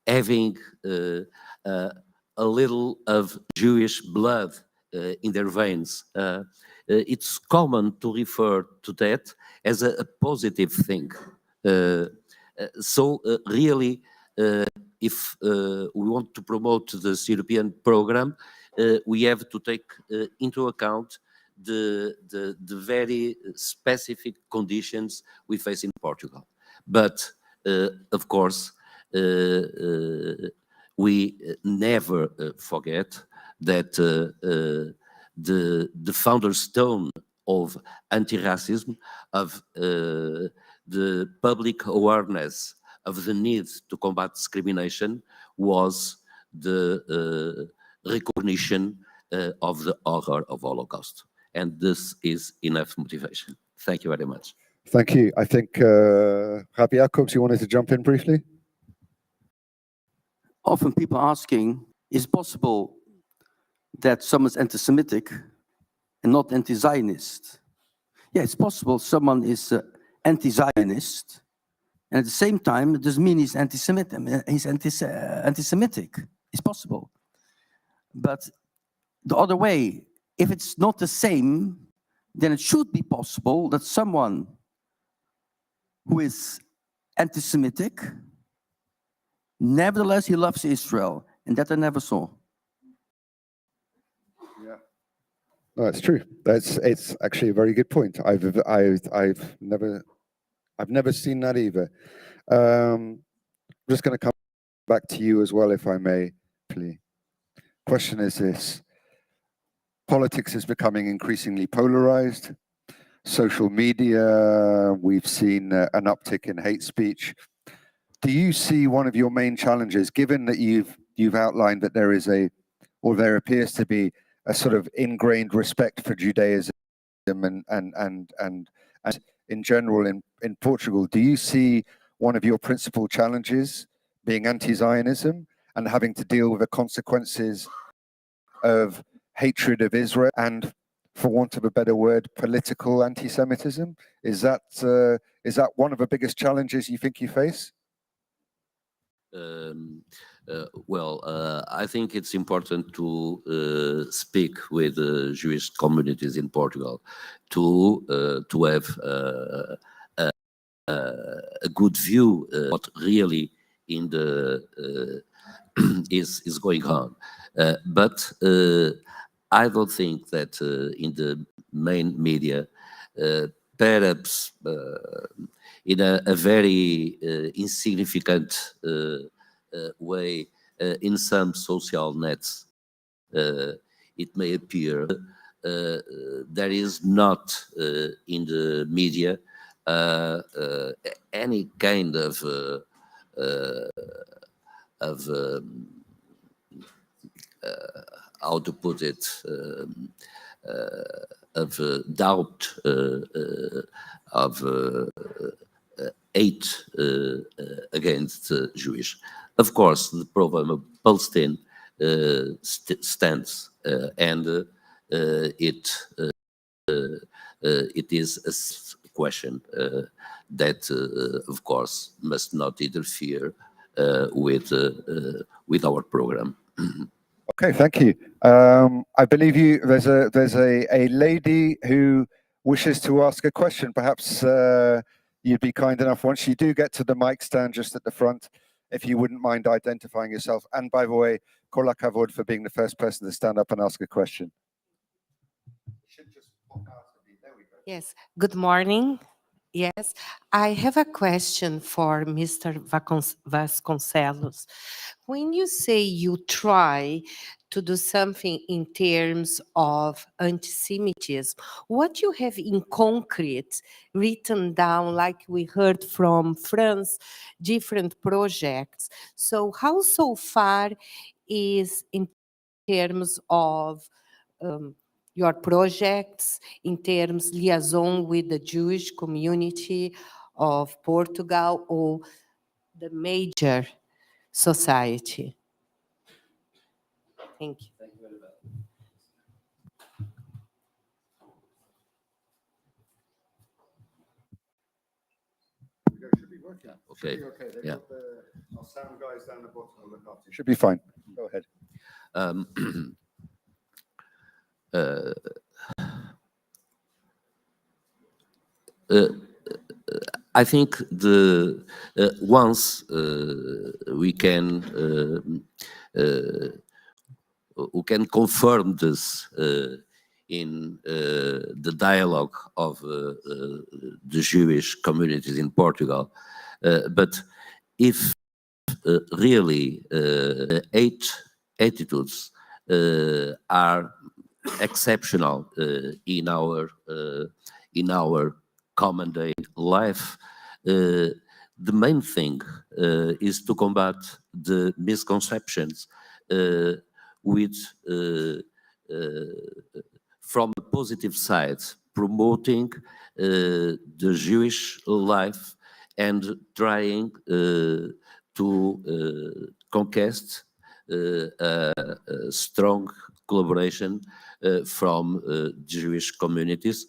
I: having a little of Jewish blood in their veins. It's common to refer to that as a positive thing. So really, if we want to promote this European program, we have to take into account the very specific conditions we face in Portugal. But of course, we never forget that the founder stone of anti-racism, of the public awareness of the need to combat discrimination was the recognition of the horror of Holocaust. And this is enough motivation. Thank you very much.
D: Thank you. I think, Javi Jacobs, you wanted to jump in briefly?
H: Often people asking, is it possible that someone's anti-Semitic and not anti-Zionist? Yeah, it's possible someone is anti-Zionist, and at the same time, it doesn't mean he's anti-Semitic. He's anti-Semitic. It's possible. But the other way, if it's not the same, then it should be possible that someone who is anti-Semitic, nevertheless, he loves Israel, and that I never saw.
D: Yeah, no, it's true. It's actually a very good point. I've never seen that either. I'm just going to come back to you as well, if I may, please. Question is this: politics is becoming increasingly polarized. Social media, we've seen an uptick in hate speech. Do you see one of your main challenges, given that you've outlined that there is or there appears to be a sort of ingrained respect for Judaism and in general in Portugal, do you see one of your principal challenges being anti-Zionism and having to deal with the consequences of hatred of Israel and, for want of a better word, political anti-Semitism? Is that one of the biggest challenges you think you face?
I: I think it's important to speak with Jewish communities in Portugal to have a good view what really in the is going on. But I don't think that in the main media, perhaps in a very insignificant way, in some social nets, it may appear there is not in the media any kind of how to put it, of doubt, of hate against Jewish. Of course, the problem of Palestine stands, and it is a question that, of course, must not interfere with our program.
D: Okay, thank you. I believe there's a lady who wishes to ask a question. Perhaps you'd be kind enough, once you do get to the mic stand just at the front, if you wouldn't mind identifying yourself. And by the way, kol hakavod for being the first person to stand up and ask a question.
J: Yes, good morning. Yes, I have a question for Mr. Vasconcelos. When you say you try to do something in terms of anti-Semitism, what you have in concrete written down, like we heard from France, different projects. So how so far is in terms of your projects, in terms liaison with the Jewish community of Portugal, or the major society. Thank you.
I: Okay. Yeah.
B: Our sound guys down the bottom will look after you. Should be fine. Go ahead.
I: Um, I think the once we can confirm this in the dialogue of the Jewish communities in Portugal, but if really eight attitudes are exceptional in our common day life. The main thing is to combat the misconceptions with from the positive side, promoting the Jewish life and trying to conquest a strong collaboration from Jewish communities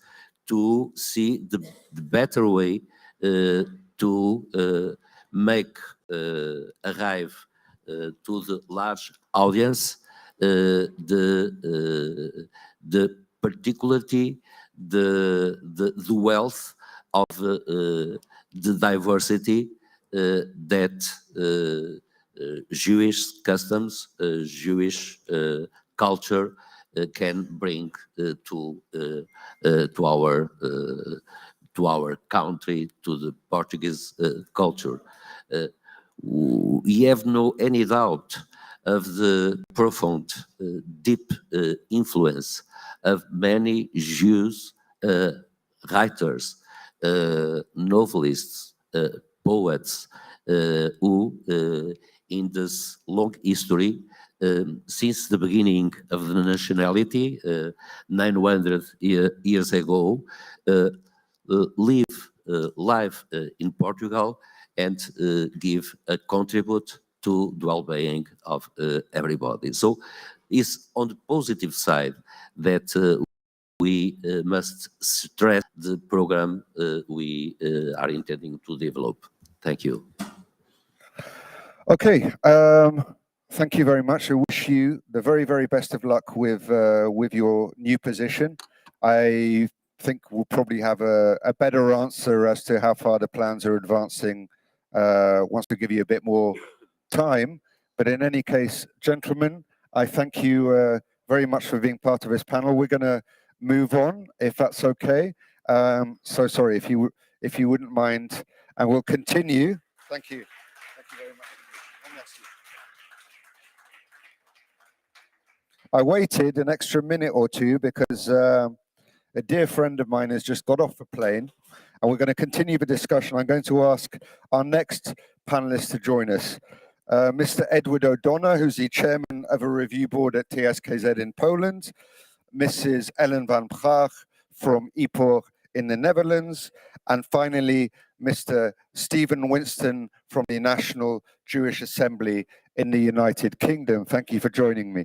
I: to see the better way to make arrive to the large audience the particularity, the wealth of the diversity that Jewish customs, Jewish culture can bring to our country, to the Portuguese culture. We have no any doubt of the profound, deep influence of many Jews writers, novelists, poets, who in this long history, since the beginning of the nationality, 900 years ago, live in Portugal and give a contribute to the well-being of everybody. So it's on the positive side that we must stress the program we are intending to develop. Thank you.
B: Okay, thank you very much. I wish you the very, very best of luck with your new position. I think we'll probably have a better answer as to how far the plans are advancing once we give you a bit more time. But in any case, gentlemen, I thank you very much for being part of this panel. We're going to move on, if that's okay. So sorry, if you wouldn't mind, and we'll continue. Thank you. Thank you very much. I waited an extra minute or two because a dear friend of mine has just got off the plane, and we're going to continue the discussion. I'm going to ask our next panelist to join us, Mr. Edward O'Donnell, who's the chairman of a review board at TSKZ in Poland, Mrs. Ellen van Praag from IPOR in the Netherlands, and finally, Mr. Stephen Winston from the National Jewish Assembly in the United Kingdom. Thank you for joining me.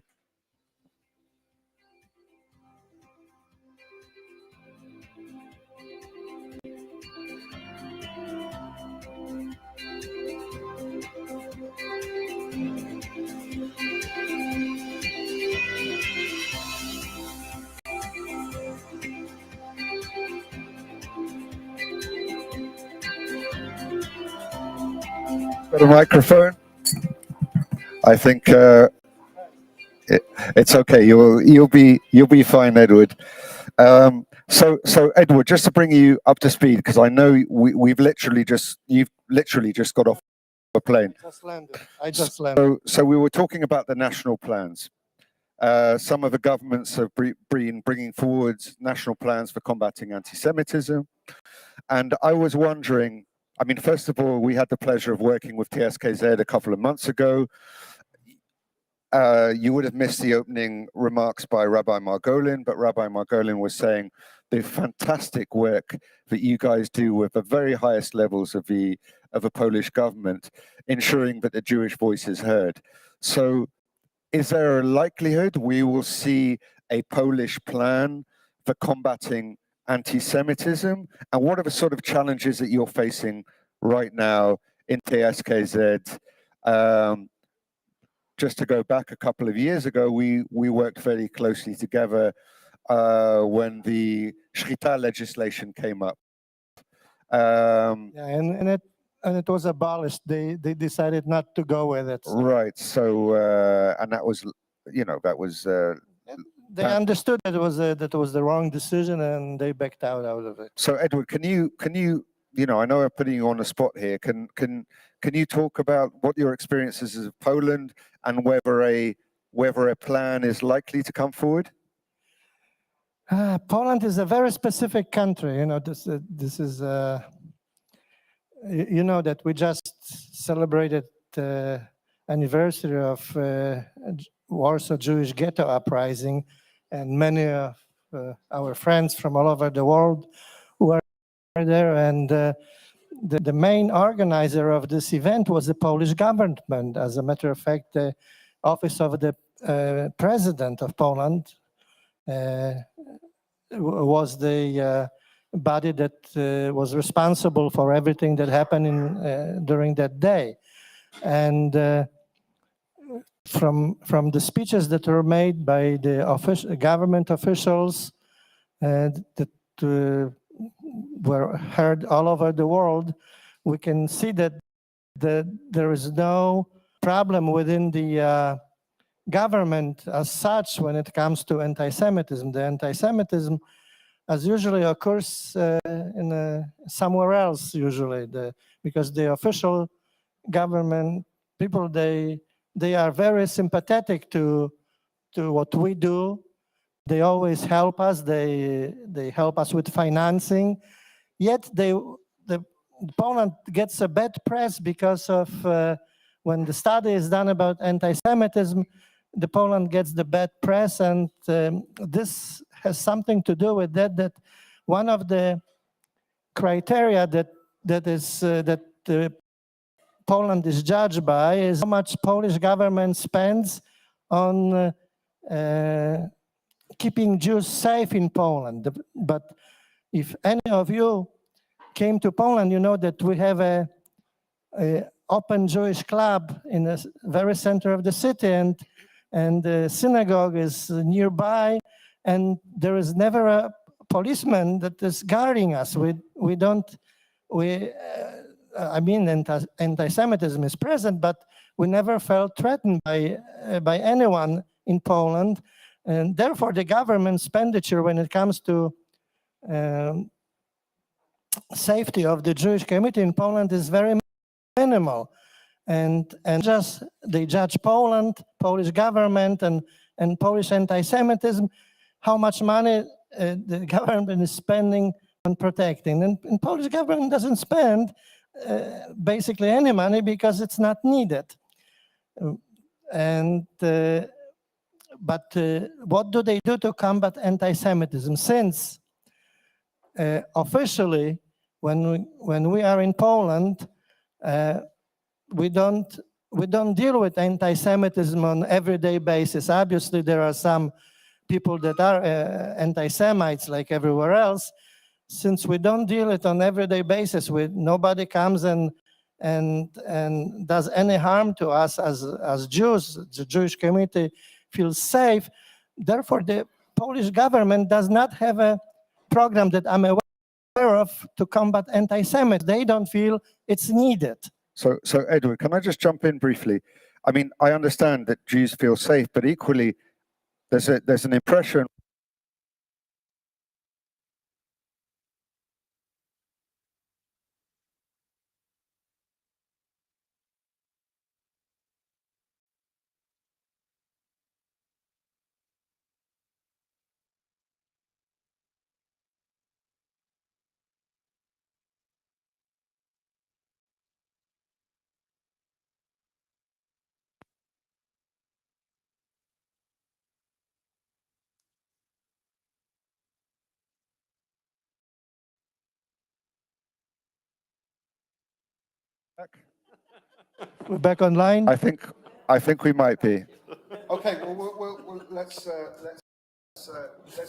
B: Got a microphone? I think it's okay. You'll be fine, Edward. So Edward, just to bring you up to speed, because I know you've literally just got off a plane.
K: I just landed.
B: So we were talking about the national plans. Some of the governments have been bringing forward national plans for combating anti-Semitism, and I was wondering. I mean, first of all, we had the pleasure of working with TSKZ a couple of months ago. You would have missed the opening remarks by Rabbi Margolin, but Rabbi Margolin was saying the fantastic work that you guys do with the very highest levels of the
D: of a Polish government, ensuring that the Jewish voice is heard. So is there a likelihood we will see a Polish plan for combating anti-Semitism? And what are the sort of challenges that you're facing right now in TSKZ? Just to go back a couple of years ago, we worked very closely together when the Shrita legislation came up.
K: Yeah, and it was abolished. They decided not to go with it.
D: Right. So and that was, that was.
K: They understood that it was the wrong decision, and they backed out of it.
D: So Edward, can you I know I'm putting you on the spot here. Can you talk about what your experiences is of Poland and whether a plan is likely to come forward?
K: Poland is a very specific country. This is that we just celebrated the anniversary of Warsaw Jewish Ghetto Uprising, and many of our friends from all over the world were there. And the main organizer of this event was the Polish government. As a matter of fact, the office of the president of Poland was the body that was responsible for everything that happened during that day. And from the speeches that were made by the government officials that were heard all over the world, we can see that there is no problem within the government as such when it comes to anti-Semitism. The anti-Semitism as usually occurs somewhere else, usually, because the official government people, they are very sympathetic to what we do. They always help us. They help us with financing. Yet Poland gets a bad press because of when the study is done about anti-Semitism, the Poland gets the bad press, and this has something to do with that one of the criteria that Poland is judged by is how much Polish government spends on keeping Jews safe in Poland. But if any of you came to Poland, you know that we have a open Jewish club in the very center of the city, and the synagogue is nearby, and there is never a policeman that is guarding us. Anti-Semitism is present, but we never felt threatened by anyone in Poland, and therefore the government expenditure when it comes to safety of the Jewish community in Poland is very minimal. And just they judge Poland, Polish government, and Polish anti-Semitism, how much money the government is spending on protecting. And Polish government doesn't spend basically any money because it's not needed. But what do they do to combat anti-Semitism? Since officially, when we are in Poland, we don't deal with anti-Semitism on everyday basis. Obviously, there are some people that are anti-Semites like everywhere else. Since we don't deal it on everyday basis, nobody comes and does any harm to us as Jews. The Jewish community feels safe. Therefore, the Polish government does not have a program that I'm aware of to combat anti-Semitism. They don't feel it's needed.
D: So Edward, can I just jump in briefly? I mean, I understand that Jews feel safe, but equally, there's an impression
K: We're back online.
D: I think we might be. Okay, well let's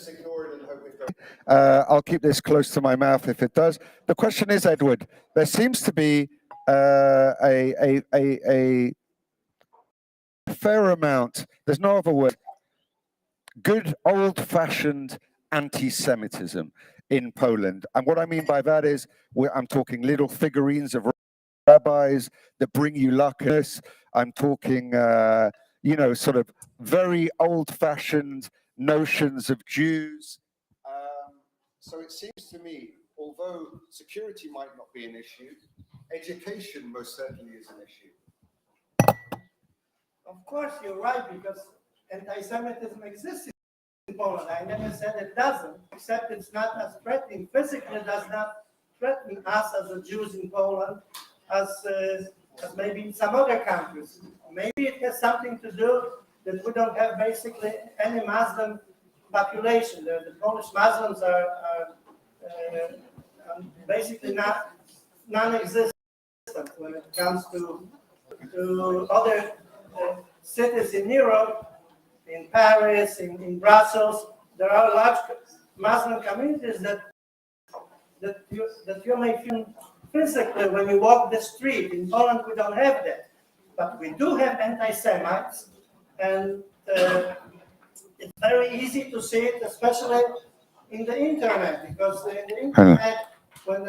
D: ignore it and hope it goes. I'll keep this close to my mouth if it does. The question is, Edward, there seems to be a fair amount, there's no other word, good old-fashioned anti-Semitism in Poland. And what I mean by that is, I'm talking little figurines of rabbis that bring you luck. I'm talking, sort of very old-fashioned notions of Jews. So it seems to me, although security might not be an issue, education most certainly is an issue.
K: Of course, you're right, because anti-Semitism exists in Poland. I never said it doesn't, except it's not as threatening. Physically, does not threaten us as the Jews in Poland as maybe in some other countries. Maybe it has something to do that we don't have basically any Muslim population. The Polish Muslims are basically non-existent when it comes to other cities in Europe, in Paris, in Brussels. There are large Muslim communities that you may feel physically when you walk the street. In Poland, we don't have that, but we do have anti-Semites, and it's very easy to see it, especially in the internet, because in the internet, when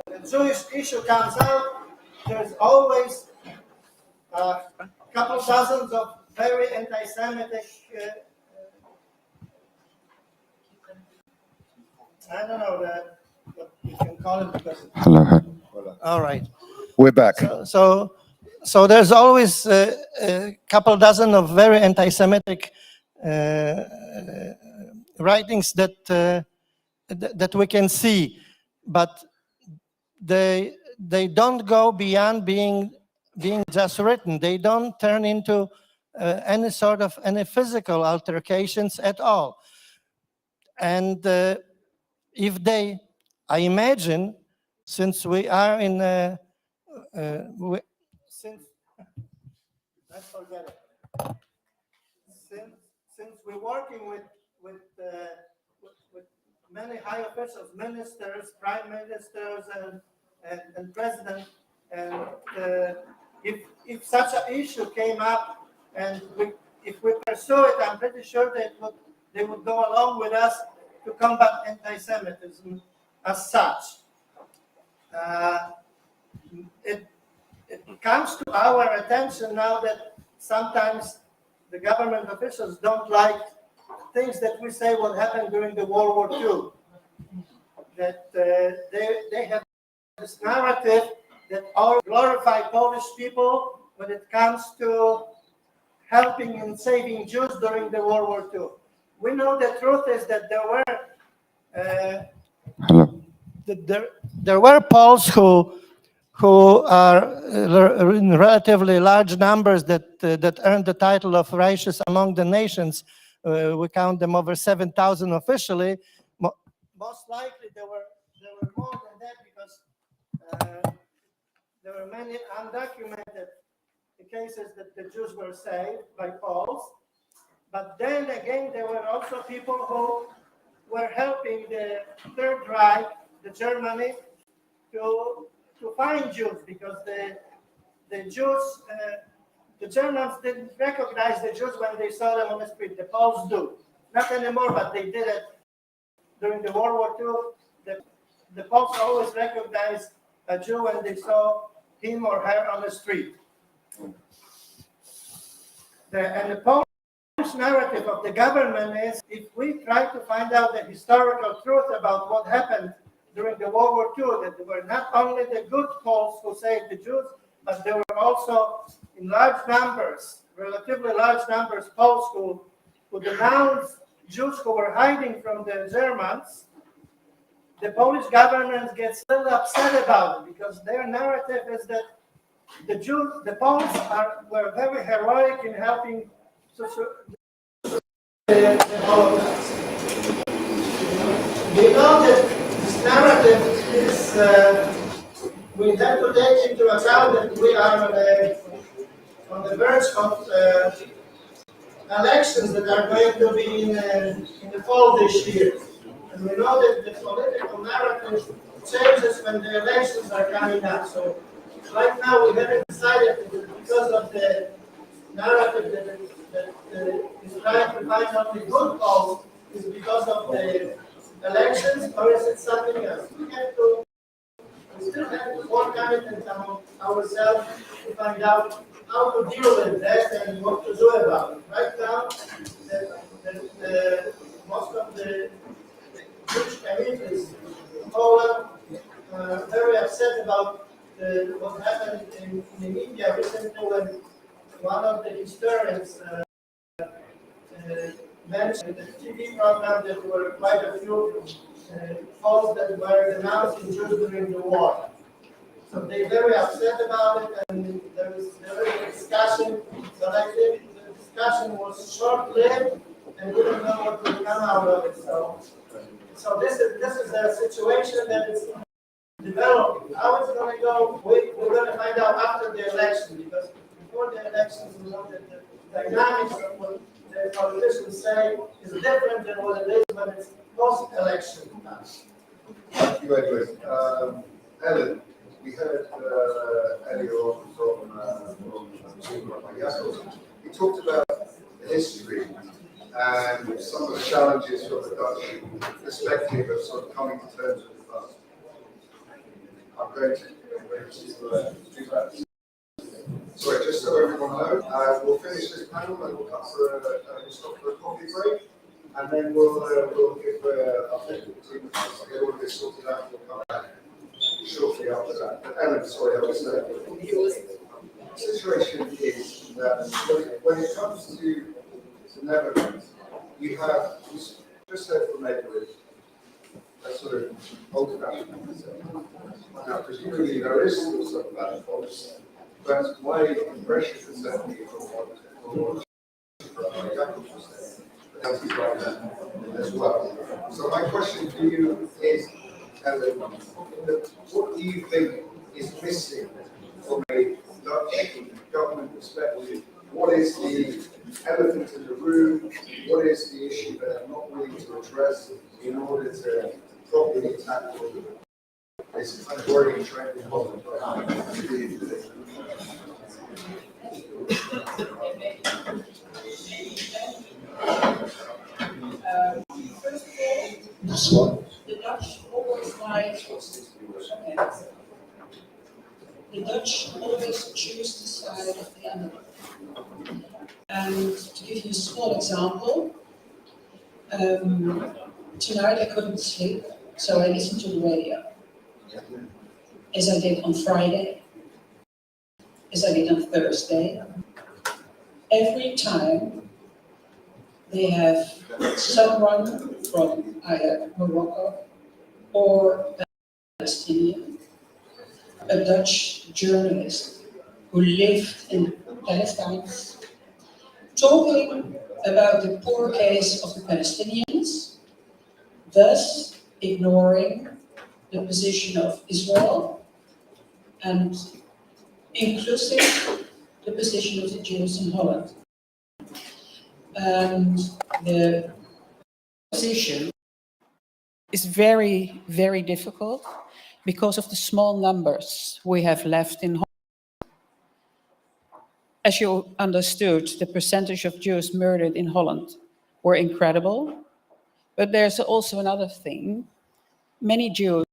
K: when a Jewish issue comes out, there's always a couple dozens of very anti-Semitic, I don't know what you can call it, because. All right.
D: We're back.
K: So there's always a couple dozen of very anti-Semitic writings that we can see, but they don't go beyond being just written. They don't turn into any physical altercations at all. And if they, I imagine, since we are in let's forget it. Since we're working with many high officials, ministers, prime ministers, and president, and if such an issue came up, and if we pursue it, I'm pretty sure they would go along with us to combat anti-Semitism as such. It comes to our attention now that sometimes the government officials don't like things that we say what happened during the World War II. That they have this narrative that all glorify Polish people when it comes to helping and saving Jews during the World War II. We know the truth is that there were Poles who are in relatively large numbers that earned the title of righteous among the nations. We count them over 7,000 officially. Most likely there were more than that, because there were many undocumented cases that the Jews were saved by Poles. But then again, there were also people who were helping the Third Reich, the Germany, to find Jews, because the Jews, the Germans didn't recognize the Jews when they saw them on the street. The Poles do. Not anymore, but they did it during the World War II. The Poles always recognized a Jew when they saw him or her on the street. And the Polish narrative of the government is, if we try to find out the historical truth about what happened during the World War II, that there were not only the good Poles who saved the Jews, but there were also in large numbers, relatively large numbers, Poles who denounced Jews who were hiding from the Germans. The Polish government gets a little upset about it, because their narrative is that the Poles were very heroic in helping the Holocaust. We know that this narrative is, we have to take into account that we are on the verge of elections that are going to be in the fall this year. And we know that the political narrative changes when the elections are coming up. So right now we haven't decided because of the narrative that is trying to find only good polls is because of the elections, or is it something else? We still have to work on it and ourselves to find out how to deal with that and what to do about it. Right now, most of the Jewish communities in Poland are very upset about what happened in the media recently when one of the historians mentioned the TV program that were quite a few falls that were denouncing Jews during the war. So they're very upset about it, and there was a discussion, but I think the discussion was short-lived, and we don't know what will come out of it. So this is a situation that is developing. How it's going to go, we're going to find out after the election, because before the elections, we know that the dynamics of what the politicians say is different than what it is when it's post-election time.
L: Thank you, Edward. Ellen, we heard earlier on from Jakob. He talked about the history and some of the challenges from the Dutch perspective of sort of coming to terms with the past. I'm going to do that. Sorry, just so everyone knows, we'll finish this panel and we'll stop for a coffee break, and then we'll give our technical team a chance to get all of this sorted out. We'll come back shortly after that. But Ellen, sorry, I was saying. The situation is that when it comes to the Netherlands, you just said from Edward, a sort of old-fashioned concept. Now, presumably there is still some bad folks, but my impression is certainly from what Jakob was saying, that he's right there as well. So my question to you is, Ellen, what do you think is missing from a Dutch government perspective? What is the elephant in the room? What is the issue that they're not willing to address in order to properly tackle this kind of worrying trend in Holland?
M: First of all, the Dutch always choose the side of the enemy. And to give you a small example, tonight I couldn't sleep, so I listened to the radio, as I did on Friday, as I did on Thursday. Every time they have someone from either Morocco or Palestinian, a Dutch journalist who lived in Palestine, talking about the poor case of the Palestinians, thus ignoring the position of Israel and inclusive the position of the Jews in Holland. And the position is very, very difficult because of the small numbers we have left in Holland. As you understood, the percentage of Jews murdered in Holland were incredible. But there's also another thing. Many Jews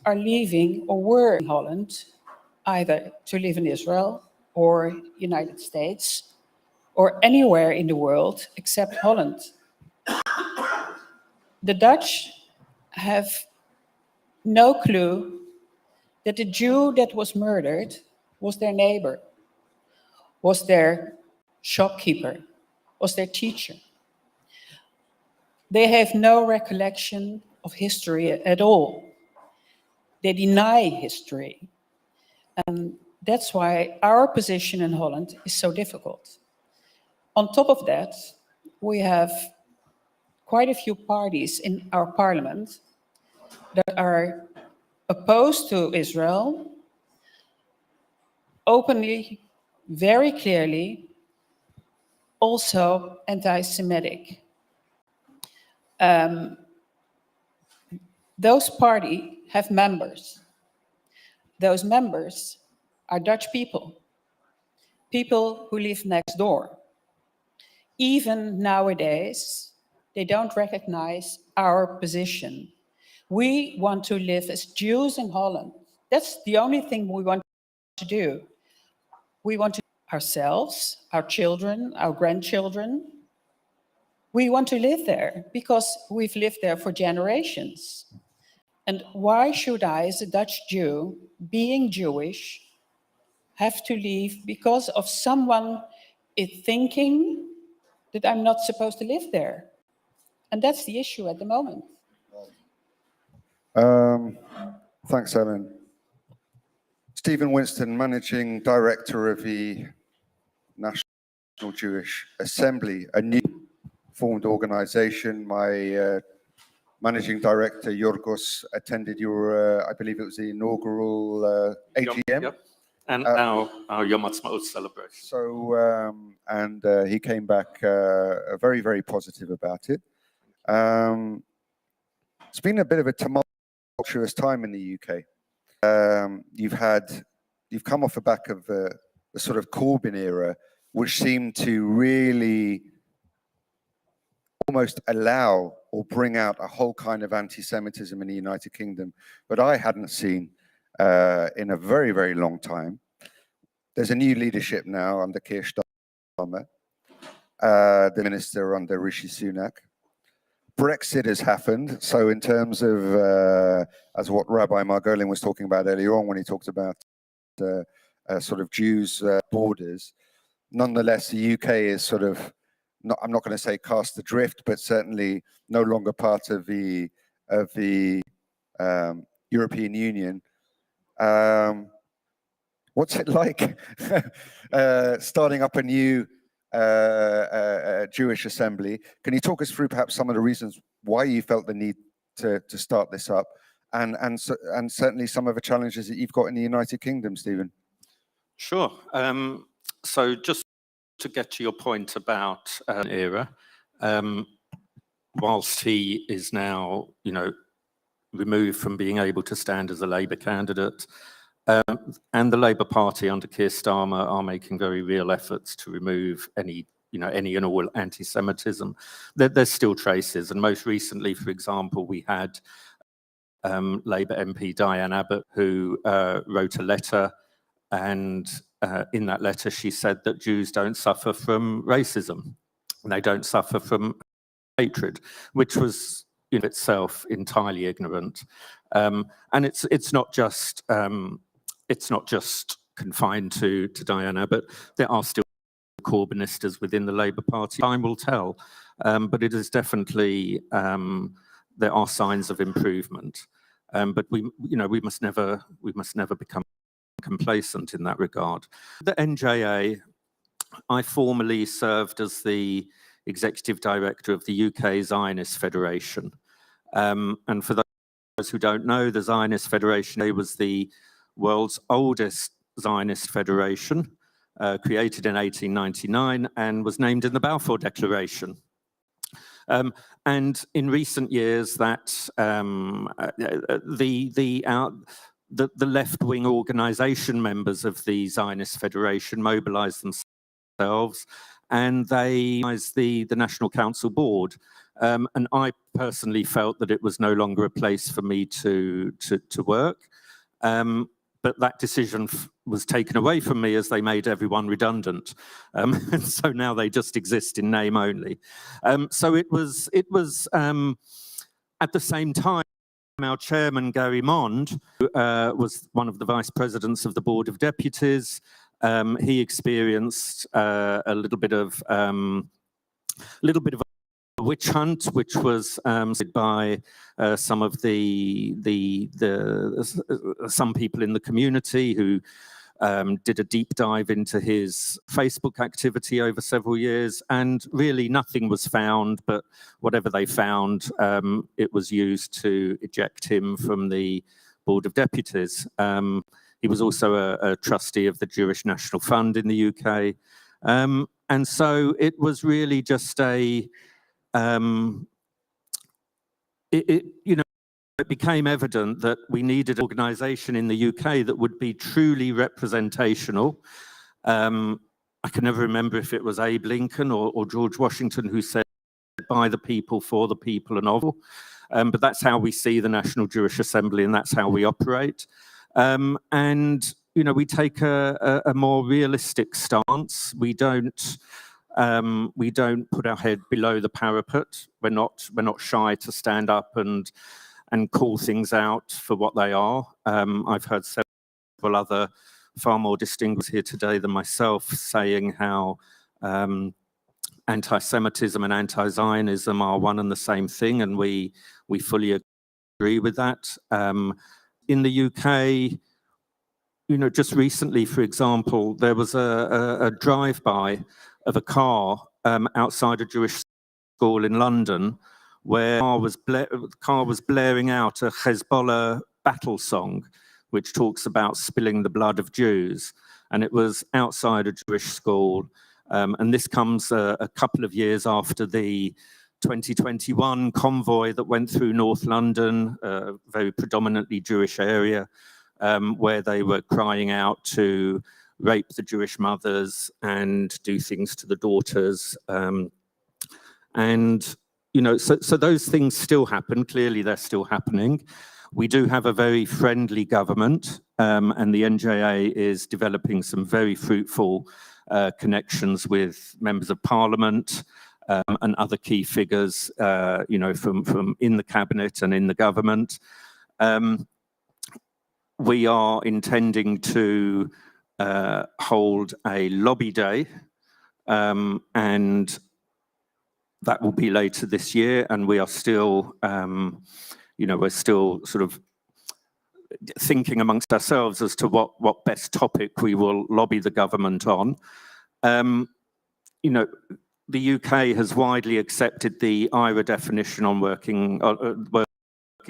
M: are leaving or were in Holland either to live in Israel or United States or anywhere in the world except Holland. The Dutch have no clue that the Jew that was murdered was their neighbor, was their shopkeeper, was their teacher. They have no recollection of history at all. They deny history. And that's why our position in Holland is so difficult. On top of that, we have quite a few parties in our parliament that are opposed to Israel, openly, very clearly, also anti-Semitic. Those parties have members. Those members are Dutch people, people who live next door. Even nowadays, they don't recognize our position. We want to live as Jews in Holland. That's the only thing we want to do. We want to ourselves, our children, our grandchildren. We want to live there because we've lived there for generations. And why should I, as a Dutch Jew, being Jewish, have to leave because of someone is thinking that I'm not supposed to live there? And that's the issue at the moment.
D: Thanks, Ellen. Stephen Winston, Managing Director of the National Jewish Assembly, a new formed organization. My Managing Director, Yorgos, attended your, I believe it was the inaugural AGM.
N: Yep. And our Yom Ha'atzmaut celebration.
D: So, and he came back very, very positive about it. It's been a bit of a tumultuous time in the UK. You've come off the back of the sort of Corbyn era, which seemed to really almost allow or bring out a whole kind of anti-Semitism in the United Kingdom, but I hadn't seen in a very, very long time. There's a new leadership now under Keir Starmer, the minister under Rishi Sunak. Brexit has happened, so in terms of, as what Rabbi Margolin was talking about earlier on when he talked about sort of Jews' borders, nonetheless, the UK is sort of, I'm not going to say cast adrift, but certainly no longer part of the European Union. What's it like starting up a new Jewish assembly? Can you talk us through perhaps some of the reasons why you felt the need to start this up, and certainly some of the challenges that you've got in the United Kingdom, Stephen?
N: Sure. So just to get to your point about era, whilst he is now, removed from being able to stand as a Labour candidate, and the Labour Party under Keir Starmer are making very real efforts to remove any and all anti-Semitism. There's still traces, and most recently, for example, we had Labour MP Diane Abbott, who wrote a letter, and in that letter she said that Jews don't suffer from racism, and they don't suffer from hatred, which was in itself entirely ignorant. And it's not just confined to Diane Abbott. There are still Corbynistas within the Labour Party. Time will tell, but it is definitely there are signs of improvement. But we must never become complacent in that regard. The NJA, I formerly served as the executive director of the UK Zionist Federation, and for those who don't know, the Zionist Federation was the world's oldest Zionist federation, created in 1899 and was named in the Balfour Declaration. And in recent years, that the left-wing organisation members of the Zionist Federation mobilised themselves, and they organized the National Council Board. And I personally felt that it was no longer a place for me to work. But that decision was taken away from me as they made everyone redundant. And so now they just exist in name only. So it was at the same time, our chairman, Gary Mond, who was one of the vice presidents of the Board of Deputies, he experienced a little bit of a witch hunt, which was by some people in the community who did a deep dive into his Facebook activity over several years, and really nothing was found, but whatever they found, it was used to eject him from the Board of Deputies. He was also a trustee of the Jewish National Fund in the UK. And so it was really just it became evident that we needed an organisation in the UK that would be truly representational. I can never remember if it was Abe Lincoln or George Washington who said, by the people, for the people, and of. But that's how we see the National Jewish Assembly, and that's how we operate. And we take a more realistic stance. We don't put our head below the parapet. We're not shy to stand up and call things out for what they are. I've heard several other far more distinguished here today than myself saying how anti-Semitism and anti-Zionism are one and the same thing, and we fully agree with that. In the UK, just recently, for example, there was a drive-by of a car outside a Jewish school in London, where the car was blaring out a Hezbollah battle song, which talks about spilling the blood of Jews. And it was outside a Jewish school. And this comes a couple of years after the 2021 convoy that went through North London, a very predominantly Jewish area, where they were crying out to rape the Jewish mothers and do things to the daughters. So those things still happen. Clearly, they're still happening. We do have a very friendly government, and the NJA is developing some very fruitful connections with members of parliament and other key figures, from in the cabinet and in the government. We are intending to hold a lobby day, and that will be later this year. And we are still, we're still sort of thinking amongst ourselves as to what best topic we will lobby the government on. The UK has widely accepted the IRA definition on working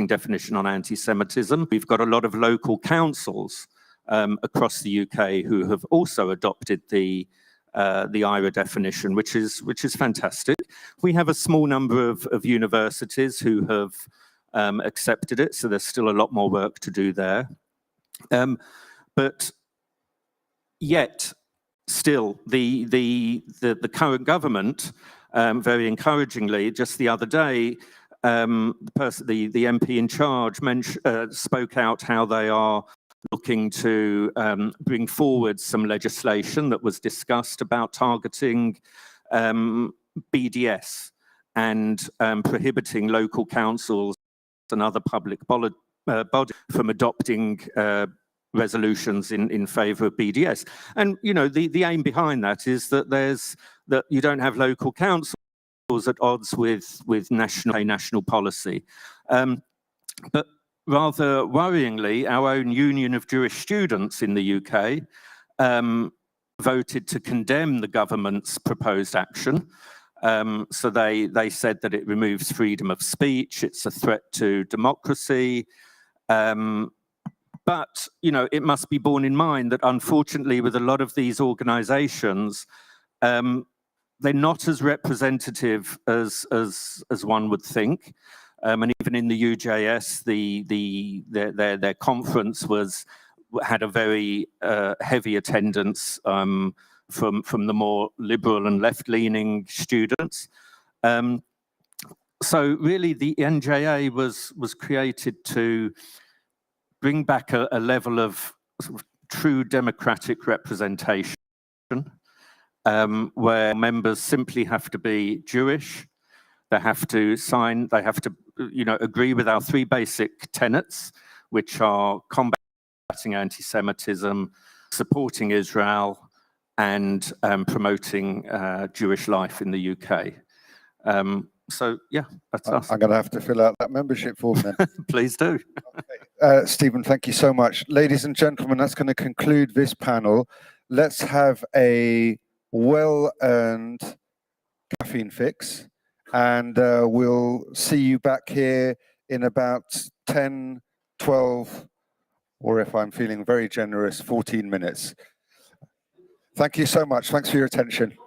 N: definition on anti-Semitism. We've got a lot of local councils across the UK who have also adopted the IRA definition, which is fantastic. We have a small number of universities who have accepted it, so there's still a lot more work to do there. But yet, still, the current government, very encouragingly, just the other day, the MP in charge spoke out how they are looking to bring forward some legislation that was discussed about targeting BDS and prohibiting local councils and other public bodies from adopting resolutions in favour of BDS. And the aim behind that is that you don't have local councils at odds with national policy. But rather worryingly, our own Union of Jewish Students in the UK voted to condemn the government's proposed action. So they said that it removes freedom of speech, it's a threat to democracy. But it must be borne in mind that unfortunately with a lot of these organisations, they're not as representative as one would think. And even in the UJS, their conference had a very heavy attendance from the more liberal and left-leaning students. So really, the NJA was created to bring back a level of sort of true democratic representation, where members simply have to be Jewish. They have to agree with our three basic tenets, which are combating anti-Semitism, supporting Israel, and promoting Jewish life in the UK. So yeah, that's us.
D: I'm going to have to fill out that membership form then.
N: Please do.
D: Okay. Stephen, thank you so much. Ladies and gentlemen, that's going to conclude this panel. Let's have a well-earned caffeine fix, and we'll see you back here in about 10, 12, or if I'm feeling very generous, 14 minutes. Thank you so much. Thanks for your attention.